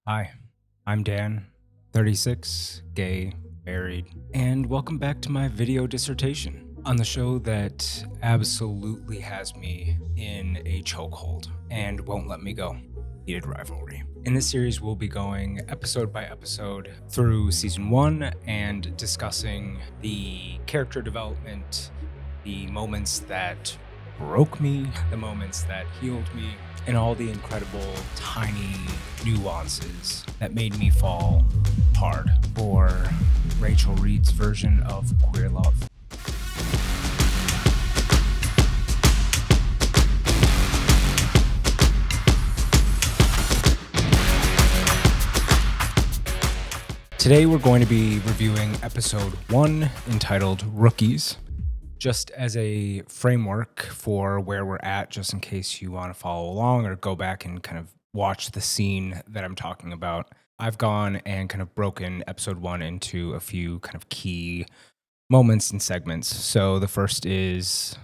Hi, I'm Dan, 36, gay, married, and welcome back to my video dissertation on the show that absolutely has me in a chokehold and won't let me go. Heated Rivalry. In this series, we'll be going episode by episode through season 1 and discussing the character development, the moments that broke me, the moments that healed me, and all the incredible tiny nuances that made me fall hard for Rachel Reed's version of queer love. Today we're going to be reviewing episode 1 entitled Rookies. Just as a framework for where we're at, just in case you want to follow along or go back and kind of watch the scene that I'm talking about, I've gone and kind of broken episode 1 into a few kind of key moments and segments. So the first is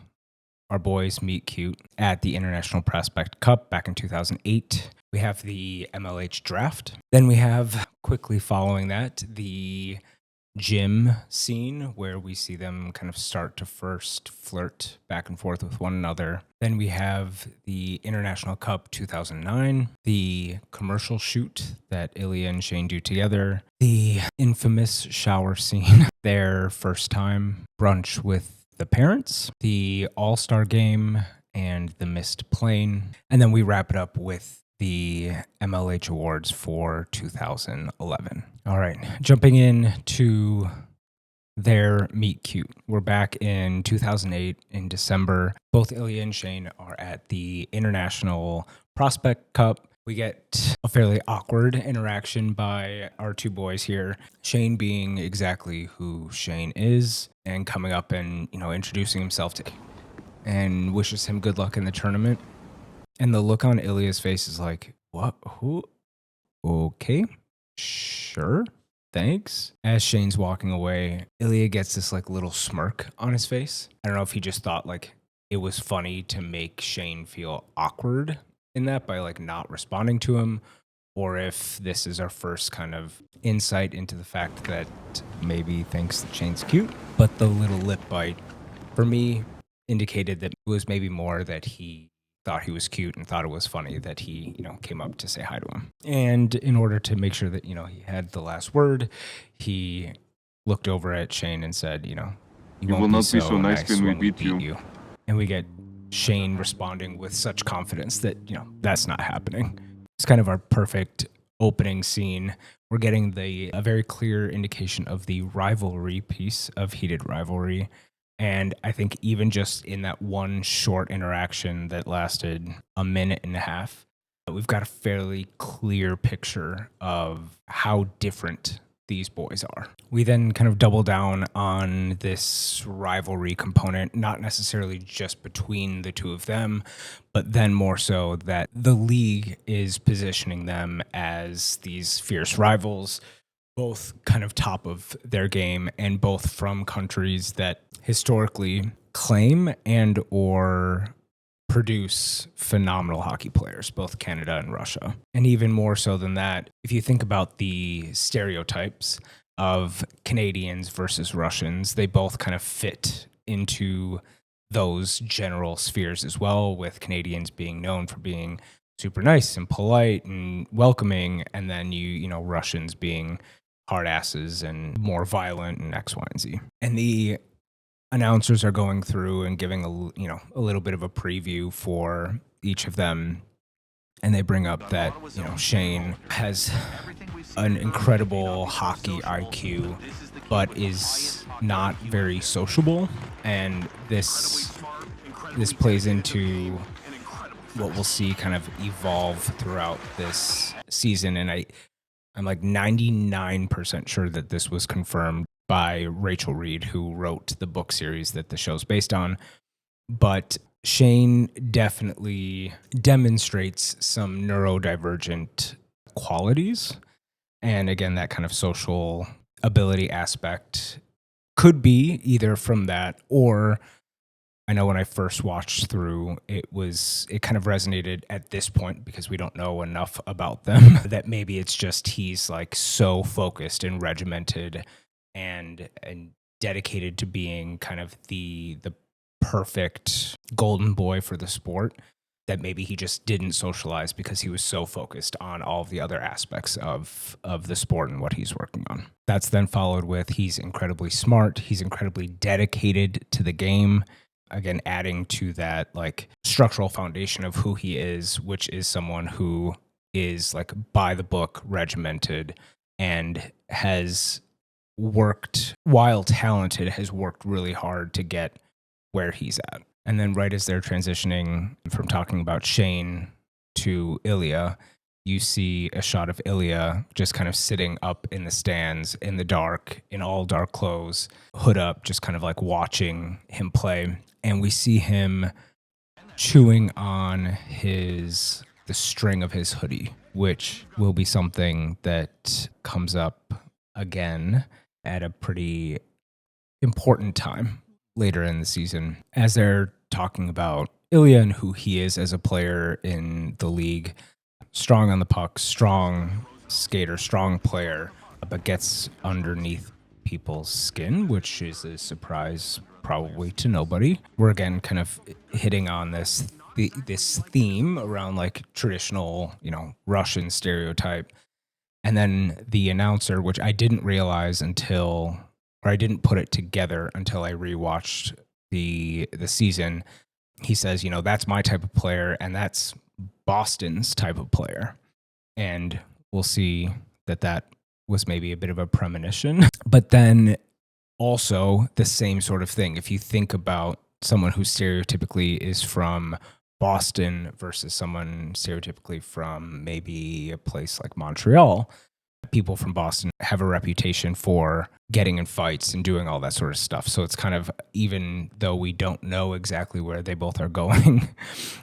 our boys meet cute at the International Prospect Cup back in 2008. We have the MLH Draft. Then we have, quickly following that, the gym scene where we see them kind of start to first flirt back and forth with one another. Then we have the International Cup 2009, the commercial shoot that Ilya and Shane do together, the infamous shower scene, their first time brunch with the parents, the All-Star game, and the missed plane. And then we wrap it up with the MLH Awards for 2011. All right, jumping in to their meet cute. We're back in 2008 in December. Both Ilya and Shane are at the International Prospect Cup. We get a fairly awkward interaction by our two boys here. Shane being exactly who Shane is and coming up and, introducing himself to and wishes him good luck in the tournament. And the look on Ilya's face is like, what? Who? Okay, sure, thanks. As Shane's walking away, Ilya gets this little smirk on his face. I don't know if he just thought it was funny to make Shane feel awkward in that by not responding to him, or if this is our first kind of insight into the fact that maybe he thinks that Shane's cute. But the little lip bite, for me, indicated that it was maybe more that he thought he was cute and thought it was funny that he, came up to say hi to him. And in order to make sure that, he had the last word, he looked over at Shane and said, you will not be so nice when we beat you. And we get Shane responding with such confidence that, that's not happening. It's kind of our perfect opening scene. We're getting a very clear indication of the rivalry piece of Heated Rivalry. And I think even just in that one short interaction that lasted a minute and a half, we've got a fairly clear picture of how different these boys are. We then kind of double down on this rivalry component, not necessarily just between the two of them, but then more so that the league is positioning them as these fierce rivals, both kind of top of their game and both from countries that historically claim and or produce phenomenal hockey players, both Canada and Russia. And even more so than that, if you think about the stereotypes of Canadians versus Russians, they both kind of fit into those general spheres as well, with Canadians being known for being super nice and polite and welcoming, and then Russians being hard asses and more violent and X, Y, and Z. And the announcers are going through and giving a little bit of a preview for each of them, and they bring up that Shane has an incredible hockey IQ, but is not very sociable, and this plays into what we'll see kind of evolve throughout this season. And I'm 99% sure that this was confirmed by Rachel Reed, who wrote the book series that the show's based on. But Shane definitely demonstrates some neurodivergent qualities. And again, that kind of social ability aspect could be either from that or I know when I first watched through, it kind of resonated at this point because we don't know enough about them that maybe it's just he's like so focused and regimented and dedicated to being kind of the perfect golden boy for the sport that maybe he just didn't socialize because he was so focused on all of the other aspects of the sport and what he's working on. That's then followed with he's incredibly smart, he's incredibly dedicated to the game. Again, adding to that like structural foundation of who he is, which is someone who is like by the book, regimented, and has worked, while talented, has worked really hard to get where he's at. And then right as they're transitioning from talking about Shane to Ilya, you see a shot of Ilya just kind of sitting up in the stands in the dark, in all dark clothes, hood up, just kind of like watching him play. And we see him chewing on the string of his hoodie, which will be something that comes up again at a pretty important time later in the season as they're talking about Ilya and who he is as a player in the league. Strong on the puck, strong skater, strong player, but gets underneath people's skin, which is a surprise probably to nobody. We're again kind of hitting on this theme around like traditional, Russian stereotype. And then the announcer, which I didn't realize I didn't put it together until I rewatched the season. He says, that's my type of player and that's Boston's type of player. And we'll see that was maybe a bit of a premonition. But then also the same sort of thing. If you think about someone who stereotypically is from Boston versus someone stereotypically from maybe a place like Montreal, people from Boston have a reputation for getting in fights and doing all that sort of stuff. So it's kind of, even though we don't know exactly where they both are going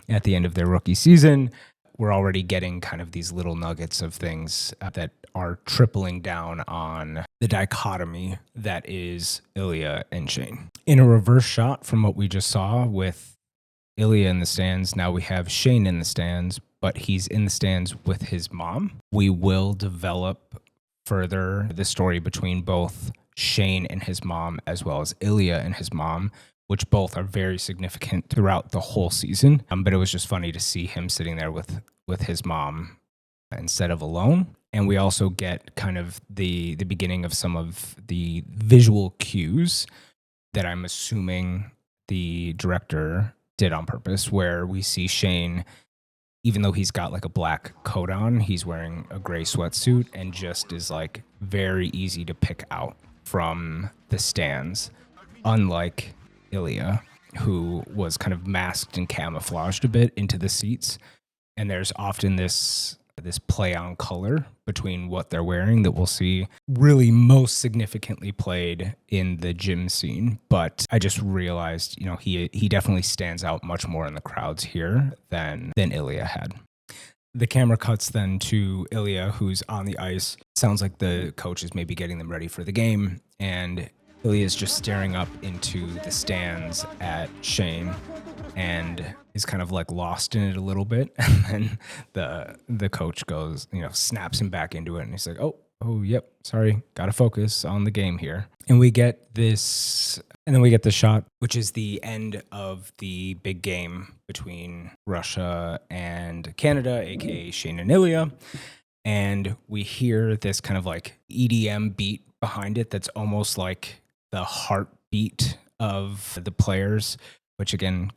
at the end of their rookie season, we're already getting kind of these little nuggets of things that are tripling down on the dichotomy that is Ilya and Shane. In a reverse shot from what we just saw with Ilya in the stands, now we have Shane in the stands, but he's in the stands with his mom. We will develop further the story between both Shane and his mom as well as Ilya and his mom, which both are very significant throughout the whole season. But it was just funny to see him sitting there with his mom instead of alone. And we also get kind of the beginning of some of the visual cues that I'm assuming the director did on purpose, where we see Shane, even though he's got like a black coat on, he's wearing a gray sweatsuit and just is like very easy to pick out from the stands, unlike Ilya, who was kind of masked and camouflaged a bit into the seats. And there's often this play on color between what they're wearing that we'll see really most significantly played in the gym scene. But I just realized, he definitely stands out much more in the crowds here than Ilya had. The camera cuts then to Ilya, who's on the ice. Sounds like the coach is maybe getting them ready for the game, and Ilya is just staring up into the stands at Shane and is kind of like lost in it a little bit. And then the coach goes, snaps him back into it. And he's like, oh, yep, sorry, got to focus on the game here. And we get this, and then we get the shot, which is the end of the big game between Russia and Canada, aka Shane and Ilya. And we hear this kind of like EDM beat behind it that's almost like the heartbeat of the players, which again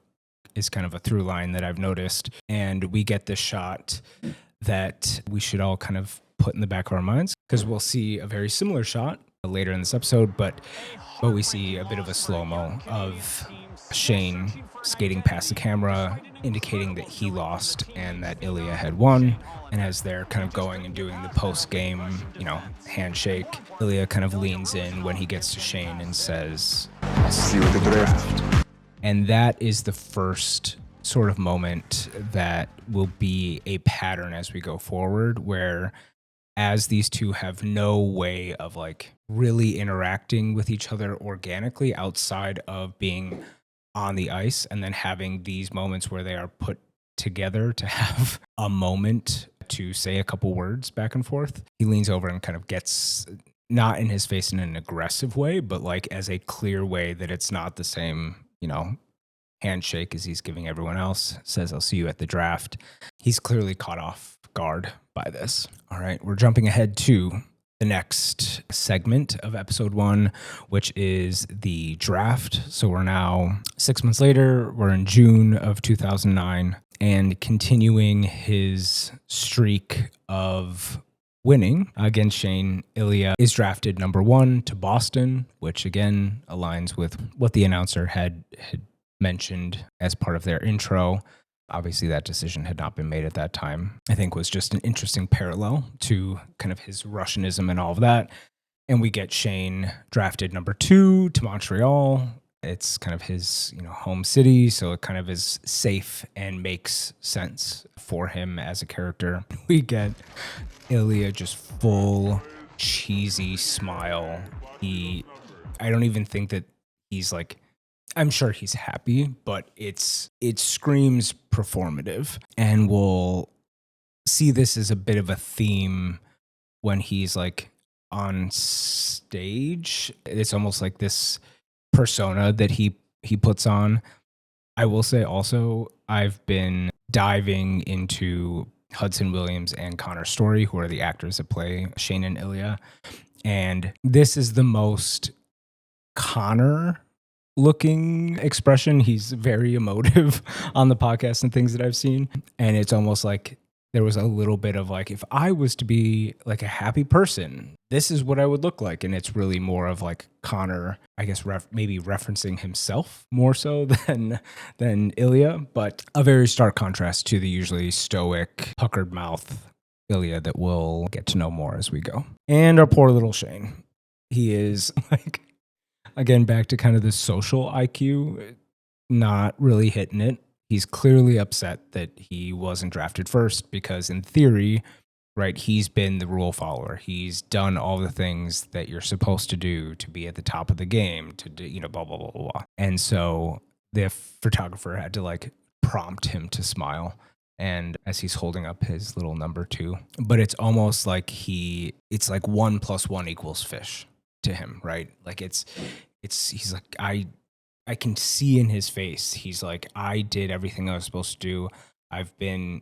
is kind of a through line that I've noticed. And we get this shot that we should all kind of put in the back of our minds, because we'll see a very similar shot later in this episode, but we see a bit of a slow-mo of Shane skating past the camera, indicating that he lost and that Ilya had won. And as they're kind of going and doing the post-game, handshake, Ilya kind of leans in when he gets to Shane and says, "I'll see you at the draft." And that is the first sort of moment that will be a pattern as we go forward, where as these two have no way of like really interacting with each other organically outside of being on the ice and then having these moments where they are put together to have a moment to say a couple words back and forth. He leans over and kind of gets, not in his face in an aggressive way, but like as a clear way that it's not the same, handshake as he's giving everyone else. Says, "I'll see you at the draft." He's clearly caught off guard by this. All right, we're jumping ahead to the next segment of episode 1, which is the draft. So we're now 6 months later. We're in June of 2009, and continuing his streak of winning against Shane Ilya is drafted number 1 to Boston, which again aligns with what the announcer had mentioned as part of their intro. Obviously, that decision had not been made at that time. I think was just an interesting parallel to kind of his Russianism and all of that. And we get Shane drafted number 2 to Montreal. It's kind of his, home city, so it kind of is safe and makes sense for him as a character. We get Ilya just full cheesy smile. I don't even think that he's like, I'm sure he's happy, but it screams performative. And we'll see this as a bit of a theme when he's like on stage. It's almost like this persona that he puts on. I will say also, I've been diving into Hudson Williams and Connor Story, who are the actors that play Shane and Ilya. And this is the most Connor looking expression. He's very emotive on the podcast and things that I've seen. And it's almost like there was a little bit of like, if I was to be like a happy person, this is what I would look like. And it's really more of like Connor, I guess, maybe referencing himself more so than Ilya, but a very stark contrast to the usually stoic, puckered mouth Ilya that we'll get to know more as we go. And our poor little Shane. He is like, again, back to kind of the social IQ, not really hitting it. He's clearly upset that he wasn't drafted first because in theory, right, he's been the rule follower. He's done all the things that you're supposed to do to be at the top of the game, to do, blah, blah, blah, blah, blah. And so the photographer had to like prompt him to smile. And as he's holding up his little number 2, but it's almost like it's like 1 + 1 = fish to him, right? Like he's like, I can see in his face, he's like, I did everything I was supposed to do. I've been,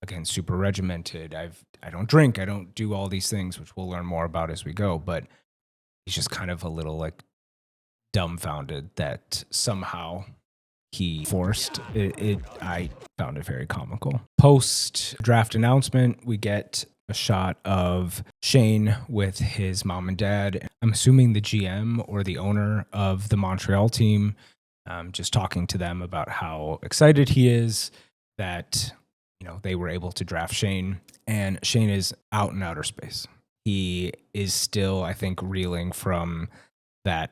again, super regimented. I don't drink. I don't do all these things, which we'll learn more about as we go. But he's just kind of a little like dumbfounded that somehow he forced it. I found it very comical. Post draft announcement, we get a shot of Shane with his mom and dad. I'm assuming the GM or the owner of the Montreal team, just talking to them about how excited he is that, they were able to draft Shane. And Shane is out in outer space. He is still, I think, reeling from that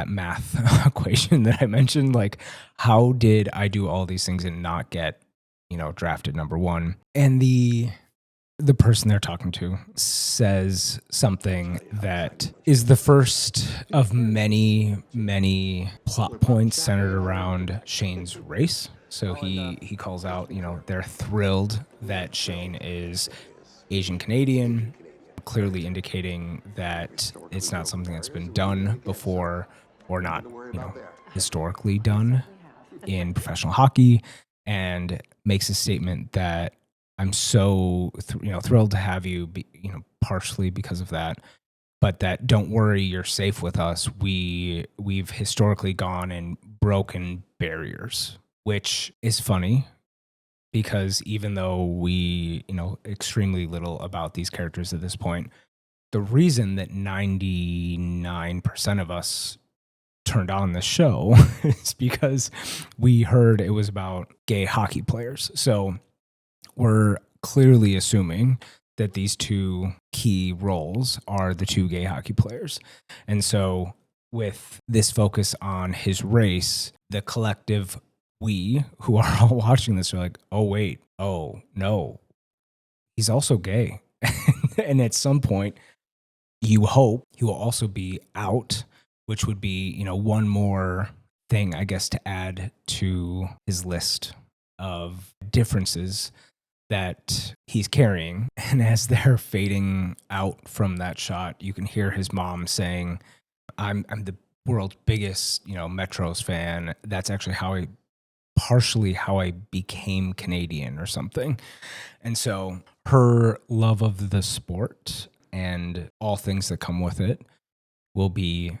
math equation that I mentioned. Like, how did I do all these things and not get, drafted number 1? And the person they're talking to says something that is the first of many, many plot points centered around Shane's race. So he calls out, they're thrilled that Shane is Asian Canadian, clearly indicating that it's not something that's been done before or not, historically done in professional hockey, and makes a statement that I'm so thrilled to have you, partially because of that, but that don't worry, you're safe with us. We've historically gone and broken barriers, which is funny because even though we know extremely little about these characters at this point, the reason that 99% of us turned on the show is because we heard it was about gay hockey players. So we're clearly assuming that these 2 key roles are the 2 gay hockey players. And so with this focus on his race, the collective we who are all watching this are like, oh, wait, oh, no, he's also gay. And at some point, you hope he will also be out, which would be, one more thing, I guess, to add to his list of differences that he's carrying. And as they're fading out from that shot, you can hear his mom saying, I'm the world's biggest, Metros fan. That's actually partially how I became Canadian or something. And so her love of the sport and all things that come with it will be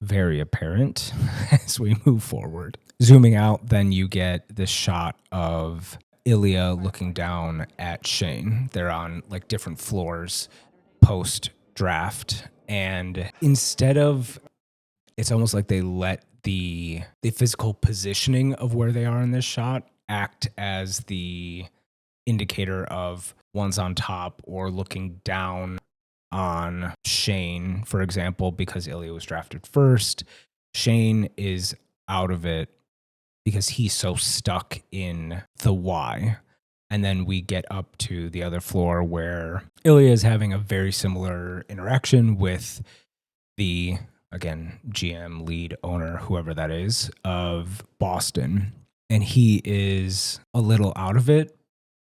very apparent as we move forward. Zooming out, then you get this shot of Ilya looking down at Shane. They're on like different floors post draft. And instead of, it's almost like they let the physical positioning of where they are in this shot act as the indicator of one's on top or looking down on Shane, for example, because Ilya was drafted first. Shane is out of it because he's so stuck in the why. And then we get up to the other floor where Ilya is having a very similar interaction with the, again, GM, lead owner, whoever that is, of Boston. And he is a little out of it,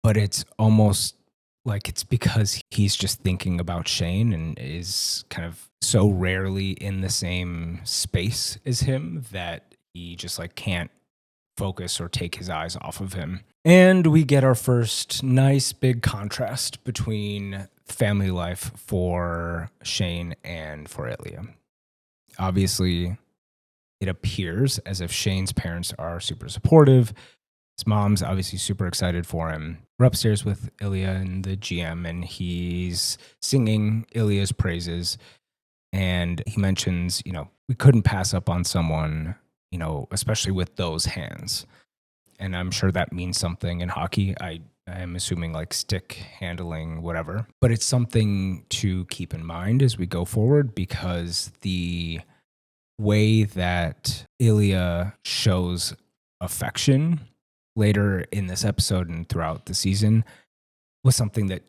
but it's almost like it's because he's just thinking about Shane and is kind of so rarely in the same space as him that he just like can't focus or take his eyes off of him. And we get our first nice big contrast between family life for Shane and for Ilya. Obviously, it appears as if Shane's parents are super supportive. His mom's obviously super excited for him. We're upstairs with Ilya and the GM, and he's singing Ilya's praises. And he mentions, we couldn't pass up on someone, especially with those hands. And I'm sure that means something in hockey. I am assuming like stick handling, whatever. But it's something to keep in mind as we go forward, because the way that Ilya shows affection later in this episode and throughout the season was something that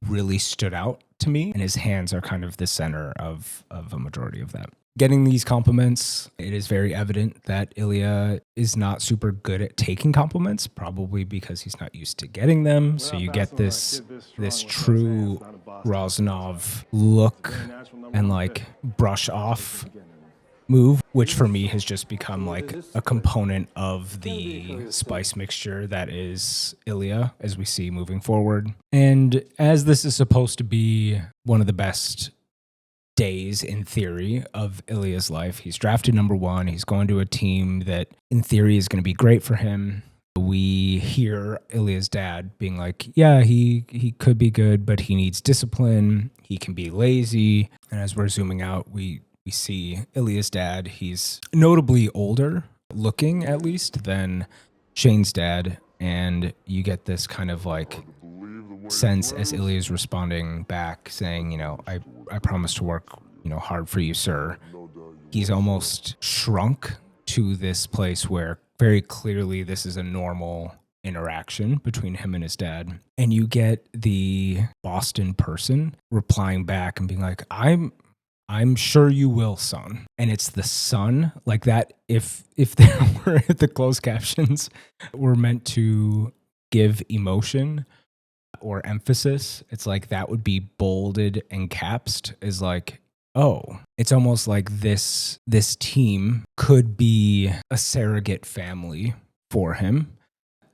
really stood out to me. And his hands are kind of the center of a majority of that. Getting these compliments, it is very evident that Ilya is not super good at taking compliments, probably because he's not used to getting them. So you get this true Rozanov look and like brush off move, which for me has just become like a component of the spice mixture that is Ilya as we see moving forward. And as this is supposed to be one of the best days in theory of Ilya's life, he's drafted number 1. He's going to a team that in theory is going to be great for him. We hear Ilya's dad being like, yeah, he could be good, but he needs discipline. He can be lazy. And as we're zooming out, we see Ilya's dad. He's notably older looking, at least, than Shane's dad. And you get this kind of like sense as Ilya's responding back saying, I promise to work, hard for you, sir. He's almost shrunk to this place where very clearly this is a normal interaction between him and his dad. And you get the Boston person replying back and being like, I'm sure you will, son. And it's the son, like that. If there were the closed captions were meant to give emotion or emphasis, it's like that would be bolded and capsed as like, oh, it's almost like this team could be a surrogate family for him.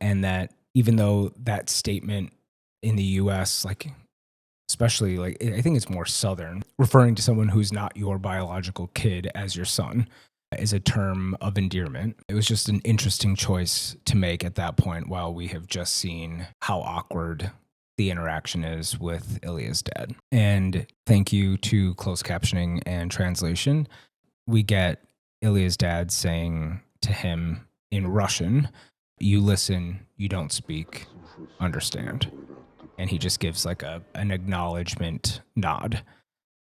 And that even though that statement in the US, like, especially like, I think it's more Southern, referring to someone who's not your biological kid as your son is a term of endearment. It was just an interesting choice to make at that point, while we have just seen how awkward the interaction is with Ilya's dad. And thank you to closed captioning and translation. We get Ilya's dad saying to him in Russian, you listen, you don't speak, understand. And he just gives like an acknowledgement nod.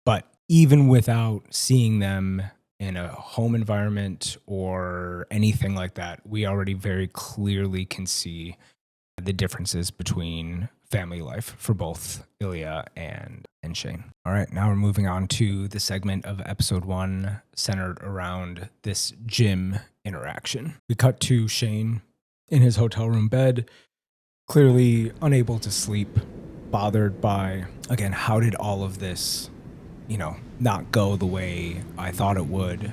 But even without seeing them in a home environment or anything like that, we already very clearly can see the differences between family life for both Ilya and Shane. All right, now we're moving on to the segment of episode 1 centered around this gym interaction. We cut to Shane in his hotel room bed, clearly unable to sleep, bothered by, again, how did all of this, not go the way I thought it would.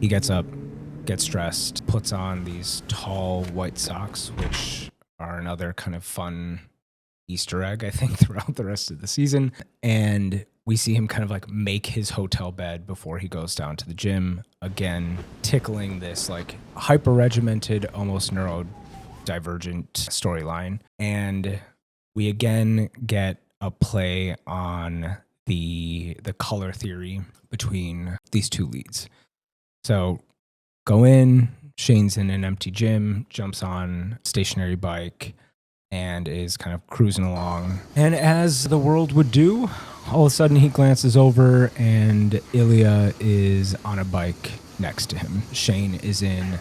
He gets up, gets dressed, puts on these tall white socks, which are another kind of fun Easter egg, I think, throughout the rest of the season. And we see him kind of like make his hotel bed before he goes down to the gym. Again, tickling this like hyper regimented, almost neurodivergent storyline. And we again get a play on the color theory between these two leads. So go in, Shane's in an empty gym, jumps on a stationary bike, and is kind of cruising along. And as the world would do, all of a sudden he glances over and Ilya is on a bike next to him. Shane is in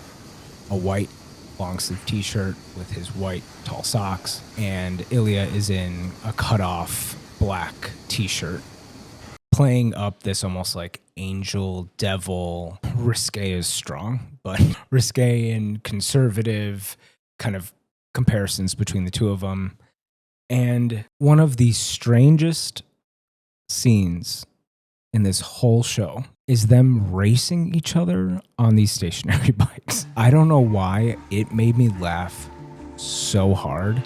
a white long sleeve t-shirt with his white tall socks, and Ilya is in a cut-off black t-shirt, playing up this almost like angel, devil, risque is strong, but risque and conservative kind of comparisons between the two of them. And one of the strangest scenes in this whole show is them racing each other on these stationary bikes. I don't know why it made me laugh so hard,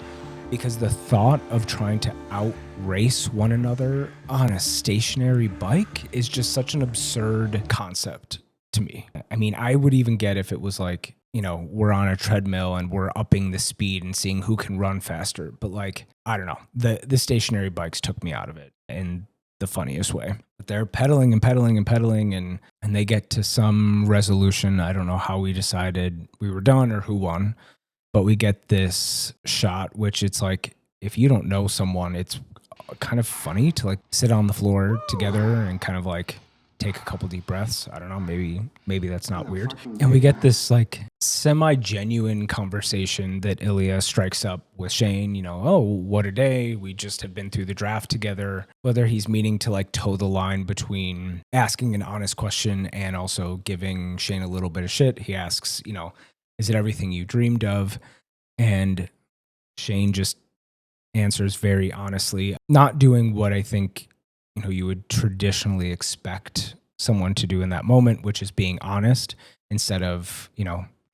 because the thought of trying to outrace one another on a stationary bike is just such an absurd concept to me. I mean, I would even get if it was like, we're on a treadmill and we're upping the speed and seeing who can run faster. But like, I don't know, the stationary bikes took me out of it in the funniest way. But they're pedaling and pedaling and pedaling, and they get to some resolution. I don't know how we decided we were done or who won, but we get this shot, which it's like, if you don't know someone, it's kind of funny to like sit on the floor together and kind of like take a couple deep breaths. I don't know, maybe that's not weird. And we get this like semi-genuine conversation that Ilya strikes up with Shane, oh, what a day. We just have been through the draft together. Whether he's meaning to like toe the line between asking an honest question and also giving Shane a little bit of shit. He asks, is it everything you dreamed of? And Shane just answers very honestly, not doing what I think you would traditionally expect someone to do in that moment, which is being honest instead of,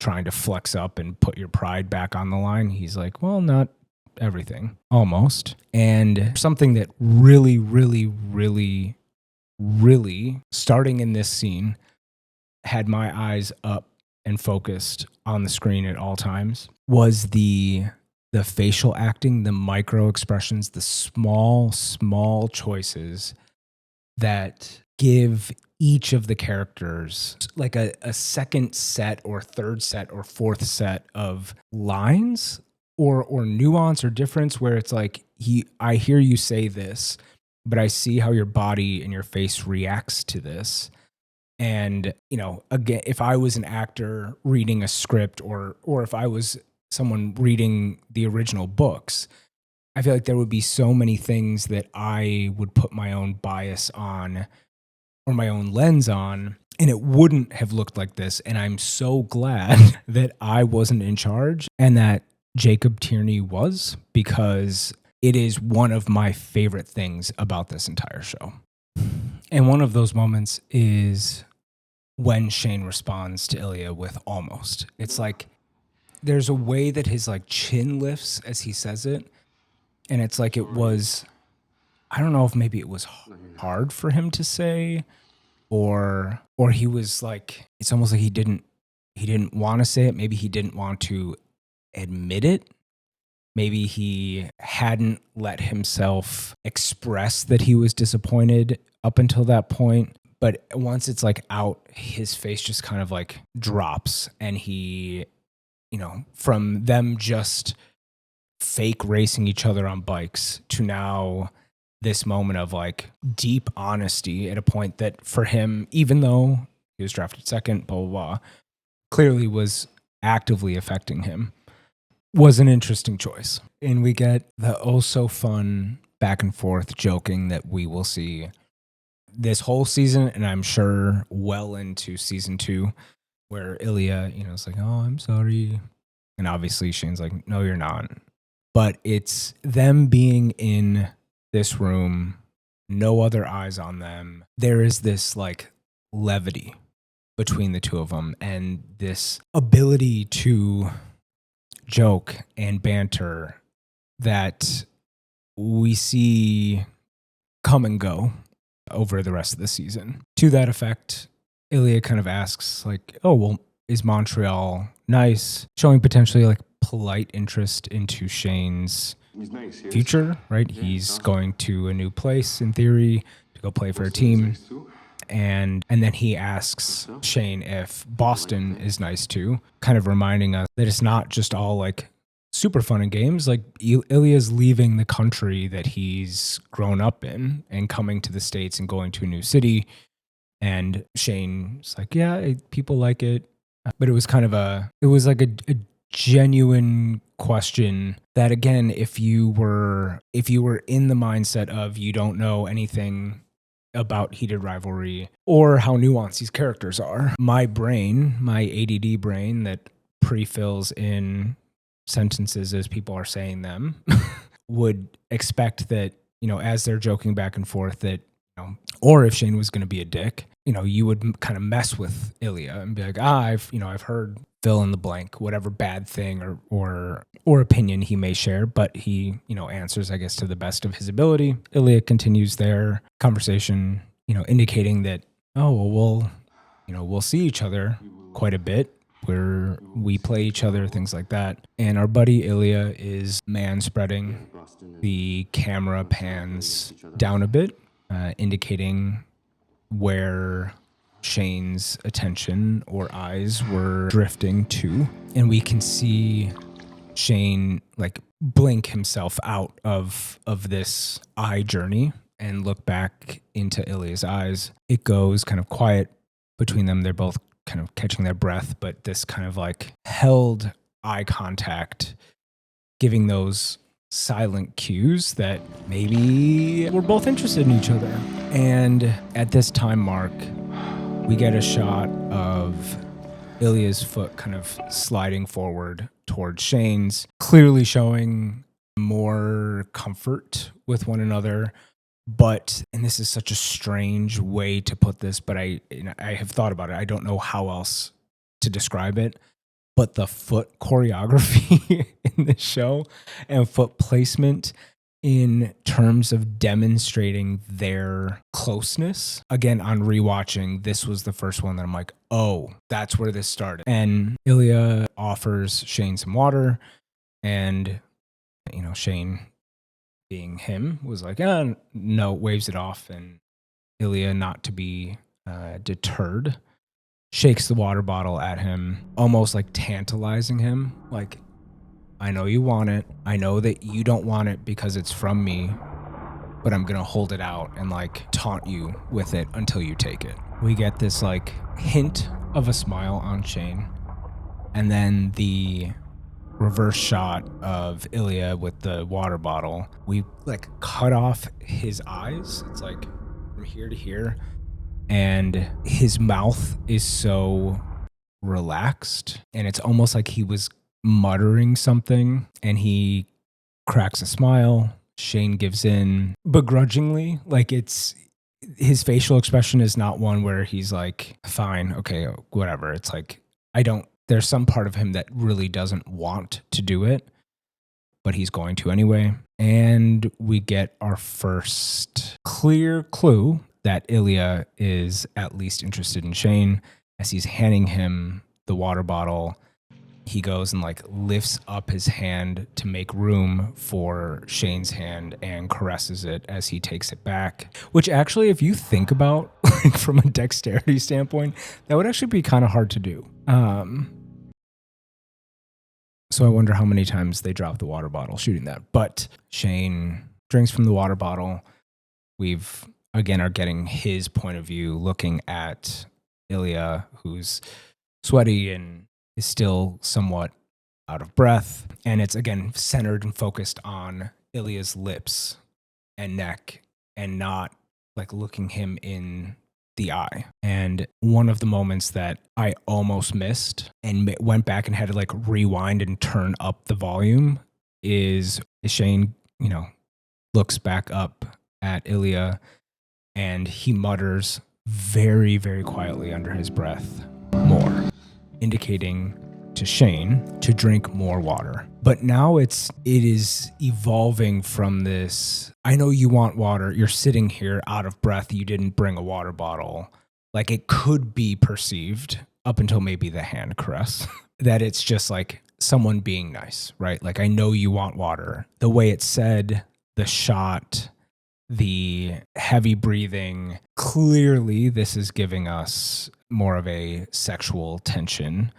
trying to flex up and put your pride back on the line. He's like, well, not everything, almost. And something that really, really, really, really, starting in this scene, had my eyes up and focused on the screen at all times was the facial acting, the micro expressions, the small choices that give each of the characters like a second set or third set or fourth set of lines or nuance or difference, where it's like, I hear you say this, but I see how your body and your face reacts to this. And, again, if I was an actor reading a script or if I was someone reading the original books, I feel like there would be so many things that I would put my own bias on or my own lens on, and it wouldn't have looked like this. And I'm so glad that I wasn't in charge and that Jacob Tierney was, because it is one of my favorite things about this entire show. And one of those moments is when Shane responds to Ilya with almost. It's like there's a way that his like chin lifts as he says it, and it's like it was, I don't know if maybe it was hard for him to say, or he was like, it's almost like he didn't want to say it. Maybe he didn't want to admit it. Maybe he hadn't let himself express that he was disappointed up until that point. But once it's like out, his face just kind of like drops, and he, from them just fake racing each other on bikes to now this moment of like deep honesty at a point that for him, even though he was drafted second, blah, blah, blah, clearly was actively affecting him. was an interesting choice. And we get the oh so fun back and forth joking that we will see this whole season, and I'm sure well into season 2, where Ilya, is like, oh, I'm sorry. And obviously Shane's like, no, you're not. But it's them being in this room, no other eyes on them. There is this like levity between the two of them and this ability to joke and banter that we see come and go over the rest of the season. To that effect, Ilya kind of asks like, oh, well, is Montreal nice? Showing potentially like polite interest into Shane's future, right? He's going to a new place in theory to go play for a team. And then he asks Shane if Boston is nice too, kind of reminding us that it's not just all like super fun and games. Like Ilya's leaving the country that he's grown up in and coming to the States and going to a new city. And Shane's like, yeah, people like it. But it was kind of a genuine question that, again, if you were in the mindset of you don't know anything about Heated Rivalry or how nuanced these characters are, my ADD brain that pre-fills in sentences as people are saying them would expect that, as they're joking back and forth that, or if Shane was going to be a dick, you would kind of mess with Ilya and be like, I've heard fill in the blank, whatever bad thing or opinion he may share, but he, answers, I guess, to the best of his ability. Ilya continues their conversation, indicating that, oh, well, we'll see each other quite a bit where we play each other, things like that. And our buddy Ilya is man-spreading. The camera pans down a bit, indicating where Shane's attention or eyes were drifting to. And we can see Shane like blink himself out of this eye journey and look back into Ilya's eyes. It goes kind of quiet between them. They're both kind of catching their breath, but this kind of like held eye contact, giving those silent cues that maybe we're both interested in each other. And at this time mark, we get a shot of Ilya's foot kind of sliding forward towards Shane's, clearly showing more comfort with one another. But, and this is such a strange way to put this, but I have thought about it. I don't know how else to describe it. But the foot choreography in this show and foot placement in terms of demonstrating their closeness. Again, on rewatching, this was the first one that I'm like, oh, that's where this started. And Ilya offers Shane some water, and, Shane, being him, was like, no, waves it off. And Ilya, not to be deterred, shakes the water bottle at him, almost like tantalizing him. Like, I know you want it. I know that you don't want it because it's from me, but I'm going to hold it out and like taunt you with it until you take it. We get this like hint of a smile on Shane. And then the reverse shot of Ilya with the water bottle. We like cut off his eyes. It's like from here to here. And his mouth is so relaxed, and it's almost like he was muttering something, and he cracks a smile. Shane gives in begrudgingly. Like, it's his facial expression is not one where he's like, fine, okay, whatever. It's like, there's some part of him that really doesn't want to do it, but he's going to anyway. And we get our first clear clue that Ilya is at least interested in Shane. As he's handing him the water bottle, he goes and like lifts up his hand to make room for Shane's hand and caresses it as he takes it back. Which actually, if you think about like from a dexterity standpoint, that would actually be kind of hard to do. So I wonder how many times they drop the water bottle shooting that. But Shane drinks from the water bottle. We've again are getting his point of view, looking at Ilya, who's sweaty and is still somewhat out of breath. And it's, again, centered and focused on Ilya's lips and neck and not like looking him in the eye. And one of the moments that I almost missed and went back and had to like rewind and turn up the volume is Shane, looks back up at Ilya and he mutters very, very quietly under his breath, "More," indicating to Shane to drink more water. But now it is evolving from this, I know you want water, you're sitting here out of breath, you didn't bring a water bottle. Like it could be perceived up until maybe the hand caress that it's just like someone being nice, right? Like, I know you want water. The way it's said, the shot, the heavy breathing, clearly this is giving us more of a sexual tension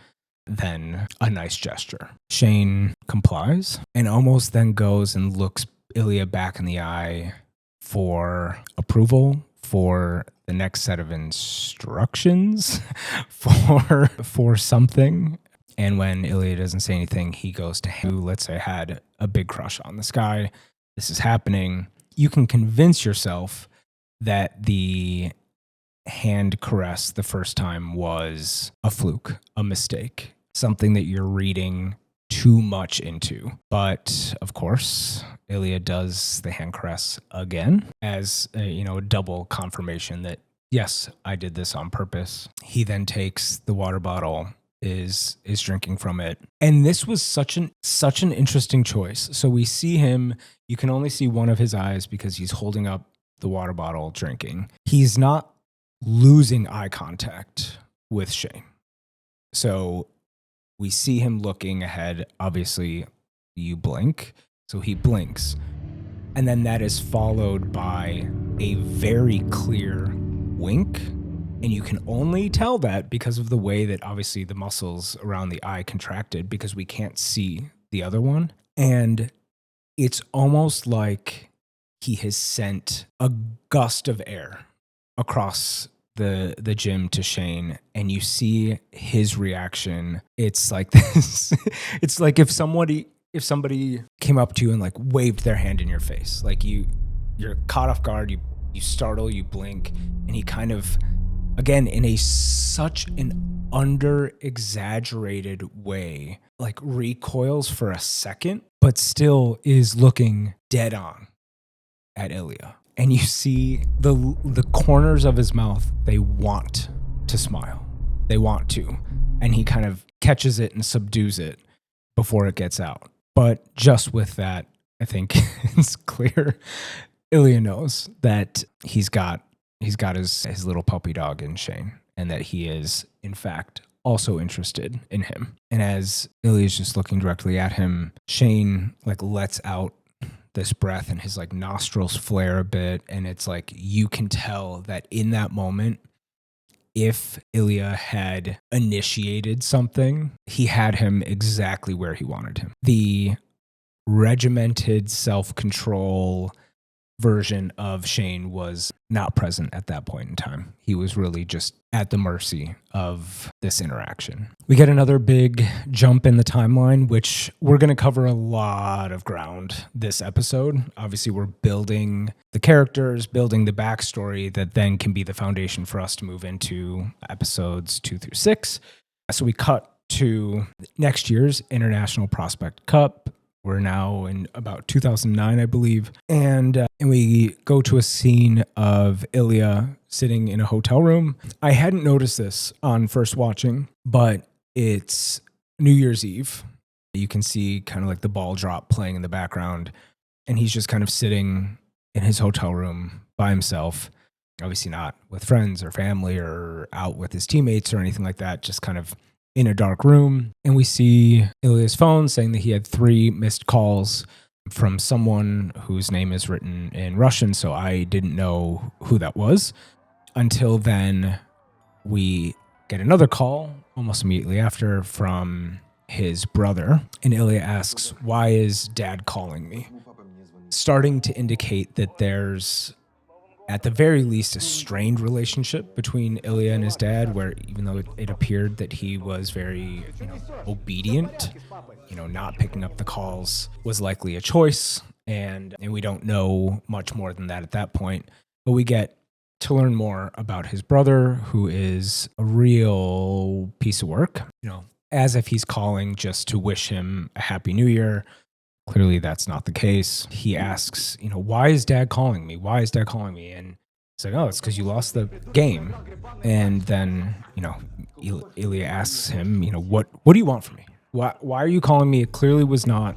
than a nice gesture. Shane complies and almost then goes and looks Ilya back in the eye for approval, for the next set of instructions, for something. And when Ilya doesn't say anything, he goes to him, who, let's say, had a big crush on this guy. This is happening. You can convince yourself that the hand caress the first time was a fluke, a mistake, something that you're reading too much into. But of course, Ilya does the hand caress again as a double confirmation that, yes, I did this on purpose. He then takes the water bottle, is drinking from it. And this was such an interesting choice. So we see him, you can only see one of his eyes because he's holding up the water bottle drinking. He's not losing eye contact with Shane. So we see him looking ahead. Obviously, you blink. So he blinks. And then that is followed by a very clear wink. And you can only tell that because of the way that obviously the muscles around the eye contracted because we can't see the other one. And it's almost like he has sent a gust of air across the gym to Shane, and you see his reaction. It's like this. It's like if somebody came up to you and like waved their hand in your face, like you're caught off guard, you startle, you blink, and he kind of, again, in such an under-exaggerated way, like recoils for a second, but still is looking dead on at Ilya. And you see the corners of his mouth, they want to smile. They want to. And he kind of catches it and subdues it before it gets out. But just with that, I think it's clear Ilya knows that he's got his little puppy dog in Shane, and that he is, in fact, also interested in him. And as Ilya's just looking directly at him, Shane like lets out this breath and his like nostrils flare a bit. And it's like, you can tell that in that moment, if Ilya had initiated something, he had him exactly where he wanted him. The regimented self-control version of Shane was not present at that point in time. He was really just at the mercy of this interaction. We get another big jump in the timeline, which we're going to cover a lot of ground this episode. Obviously, we're building the characters, building the backstory that then can be the foundation for us to move into episodes 2 through 6. So we cut to next year's International Prospect Cup. We're now in about 2009, I believe. And we go to a scene of Ilya sitting in a hotel room. I hadn't noticed this on first watching, but it's New Year's Eve. You can see kind of like the ball drop playing in the background. And he's just kind of sitting in his hotel room by himself. Obviously not with friends or family or out with his teammates or anything like that. Just kind of in a dark room. And we see Ilya's phone saying that he had 3 missed calls from someone whose name is written in Russian. So I didn't know who that was until then we get another call almost immediately after from his brother. And Ilya asks, "Why is dad calling me?" Starting to indicate that there's at the very least, a strained relationship between Ilya and his dad, where even though it appeared that he was very, obedient, not picking up the calls was likely a choice. And we don't know much more than that at that point. But we get to learn more about his brother, who is a real piece of work, as if he's calling just to wish him a happy new year. Clearly, that's not the case. He asks, why is dad calling me? Why is dad calling me? And it's like, oh, it's because you lost the game. And then, Ilya asks him, what do you want from me? Why are you calling me? It clearly was not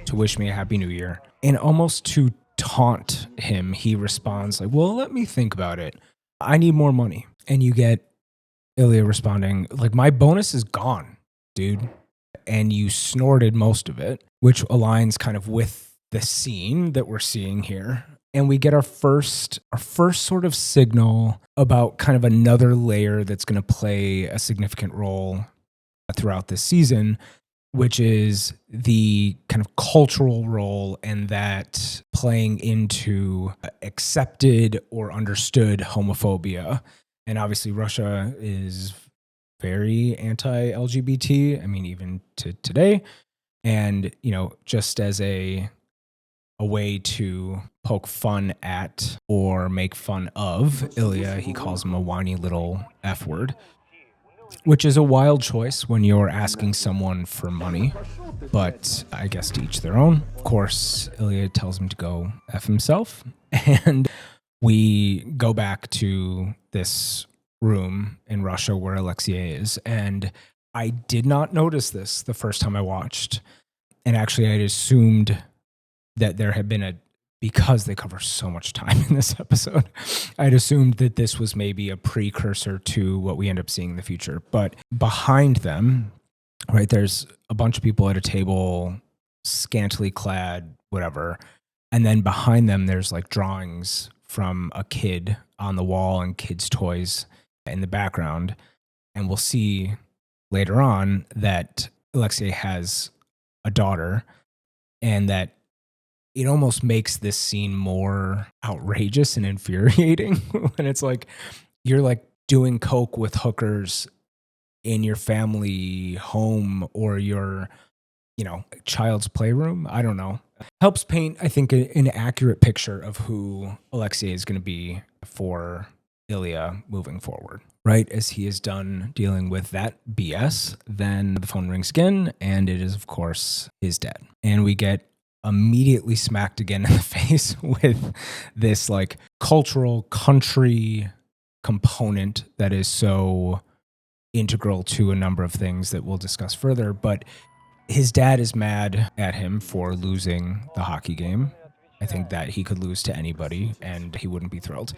to wish me a happy new year. And almost to taunt him, he responds like, well, let me think about it. I need more money. And you get Ilya responding like, my bonus is gone, dude. And you snorted most of it, which aligns kind of with the scene that we're seeing here. And we get our first sort of signal about kind of another layer that's going to play a significant role throughout this season, which is the kind of cultural role and that playing into accepted or understood homophobia. And obviously Russia is very anti-LGBT, even to today. And, just as a way to poke fun at or make fun of Ilya, he calls him a whiny little F word, which is a wild choice when you're asking someone for money, but I guess to each their own. Of course, Ilya tells him to go F himself, and we go back to this room in Russia where Alexei is, and I did not notice this the first time I watched, and actually I'd assumed that there had been because they cover so much time in this episode, I'd assumed that this was maybe a precursor to what we end up seeing in the future. But behind them, right, there's a bunch of people at a table, scantily clad, whatever. And then behind them, there's like drawings from a kid on the wall and kids' toys in the background. And we'll see later on that Alexei has a daughter, and that it almost makes this scene more outrageous and infuriating when it's like you're like doing coke with hookers in your family home or your, child's playroom. I don't know. Helps paint, I think, an accurate picture of who Alexei is going to be for Ilya moving forward, right? As he is done dealing with that BS, then the phone rings again, and it is, of course, his dad. And we get immediately smacked again in the face with this like cultural country component that is so integral to a number of things that we'll discuss further. But his dad is mad at him for losing the hockey game. I think that he could lose to anybody and he wouldn't be thrilled.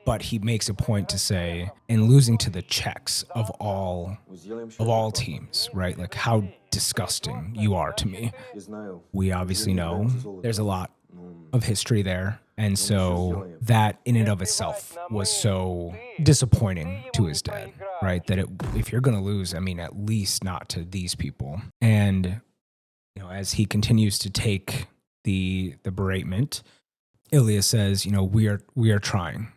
But he makes a point to say, and losing to the Czechs of all teams, right? Like how disgusting you are to me. We obviously know there's a lot of history there. And so that in and of itself was so disappointing to his dad, right? That if you're going to lose, at least not to these people. And, as he continues to take the beratement, Ilya says, we are trying.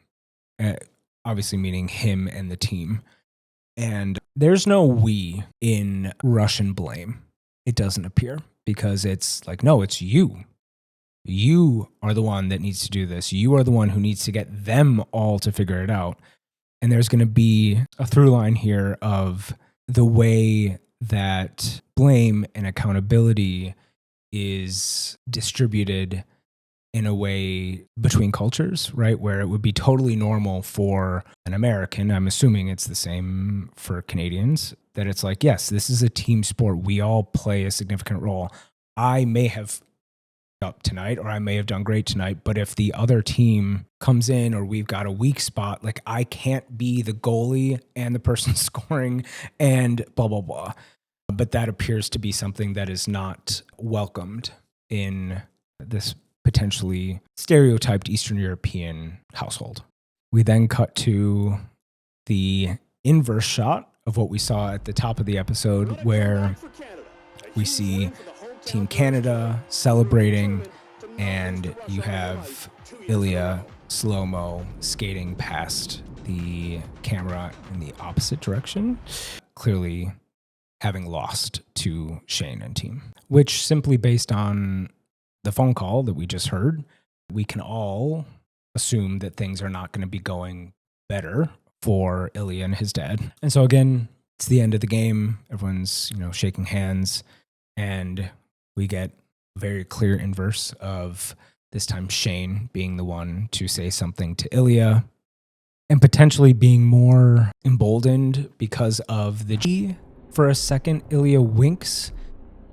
Obviously meaning him and the team. And there's no we in Russian blame. It doesn't appear, because it's like, no, it's you. You are the one that needs to do this. You are the one who needs to get them all to figure it out. And there's going to be a through line here of the way that blame and accountability is distributed in a way between cultures, right? Where it would be totally normal for an American, I'm assuming it's the same for Canadians, that it's like, yes, this is a team sport. We all play a significant role. I may have up tonight, or I may have done great tonight, but if the other team comes in or we've got a weak spot, like I can't be the goalie and the person scoring and blah, blah, blah. But that appears to be something that is not welcomed in this potentially stereotyped Eastern European household. We then cut to the inverse shot of what we saw at the top of the episode, where we see Team Canada celebrating, and you have Ilya slow-mo skating past the camera in the opposite direction, clearly having lost to Shane and team, which simply based on the phone call that we just heard, we can all assume that things are not going to be going better for Ilya and his dad. And so again, it's the end of the game. Everyone's, shaking hands, and we get a very clear inverse of this time Shane being the one to say something to Ilya and potentially being more emboldened because of the G. For a second, Ilya winks.